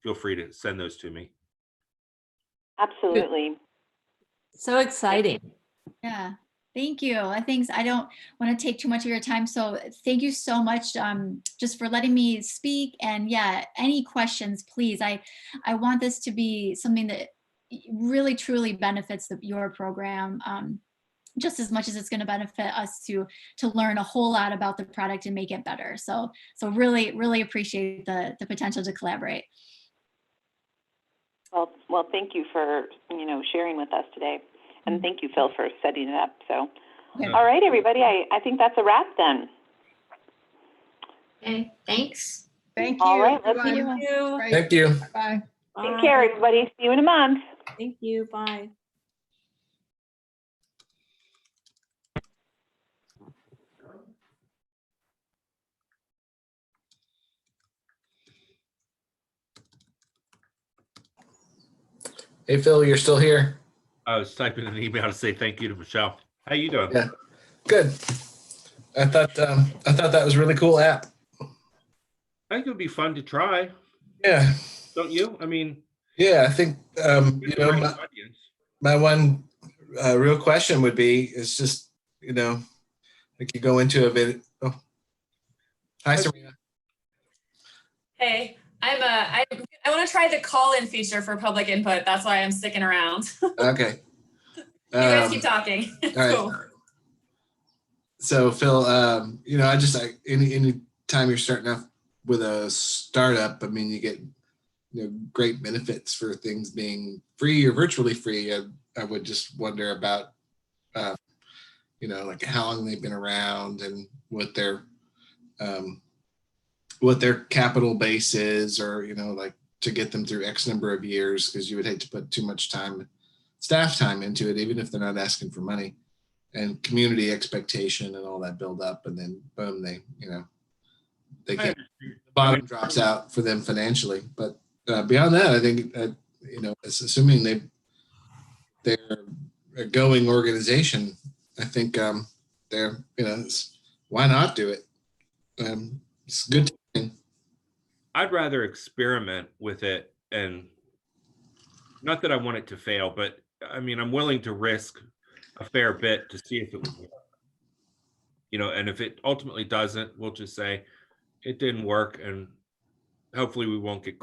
Speaker 10: feel free to send those to me.
Speaker 12: Absolutely.
Speaker 7: So exciting.
Speaker 13: Yeah, thank you. I don't want to take too much of your time. So thank you so much just for letting me speak. And yeah, any questions, please. I want this to be something that really truly benefits your program just as much as it's going to benefit us to learn a whole lot about the product and make it better. So really, really appreciate the potential to collaborate.
Speaker 12: Well, thank you for, sharing with us today. And thank you, Phil, for setting it up. So,
Speaker 13: Okay.
Speaker 12: All right, everybody, I think that's a wrap then.
Speaker 3: Okay, thanks.
Speaker 4: Thank you.
Speaker 12: All right, let's
Speaker 4: everyone.
Speaker 7: Thank you.
Speaker 4: Great.
Speaker 9: Thank you.
Speaker 4: Bye.
Speaker 12: Take care, everybody. See you in a month.
Speaker 7: Thank you. Bye.
Speaker 9: Hey, Phil, you're still here?
Speaker 10: I was typing an email to say thank you to Michelle. How you doing?
Speaker 9: Yeah. Good. I thought that was a really cool app.
Speaker 10: I think it would be fun to try.
Speaker 9: Yeah.
Speaker 10: Don't you? I mean,
Speaker 9: Yeah, I think
Speaker 10: audience.
Speaker 9: my one real question would be is just, like you go into a bit. Oh, hi, Serena.
Speaker 14: Hey, I want to try the call-in feature for public input. That's why I'm sticking around.
Speaker 9: Okay.
Speaker 14: You guys keep talking.
Speaker 9: All right.
Speaker 14: Cool.
Speaker 9: So Phil, any time you're starting off with a startup, I mean, you get great benefits for things being free or virtually free. I would just wonder about like how long they've been around and what their capital base is, or like to get them through X number of years, because you would hate to put too much staff time into it, even if they're not asking for money, and community expectation and all that build up, and then boom, they get the bottom drops out for them financially. But beyond that, I think it's assuming they're a going organization. I think they're why not do it? It's good.
Speaker 10: I'd rather experiment with it, and not that I want it to fail, but I mean, I'm willing to risk a fair bit to see if it would work. And if it ultimately doesn't, we'll just say it didn't work, and hopefully we won't get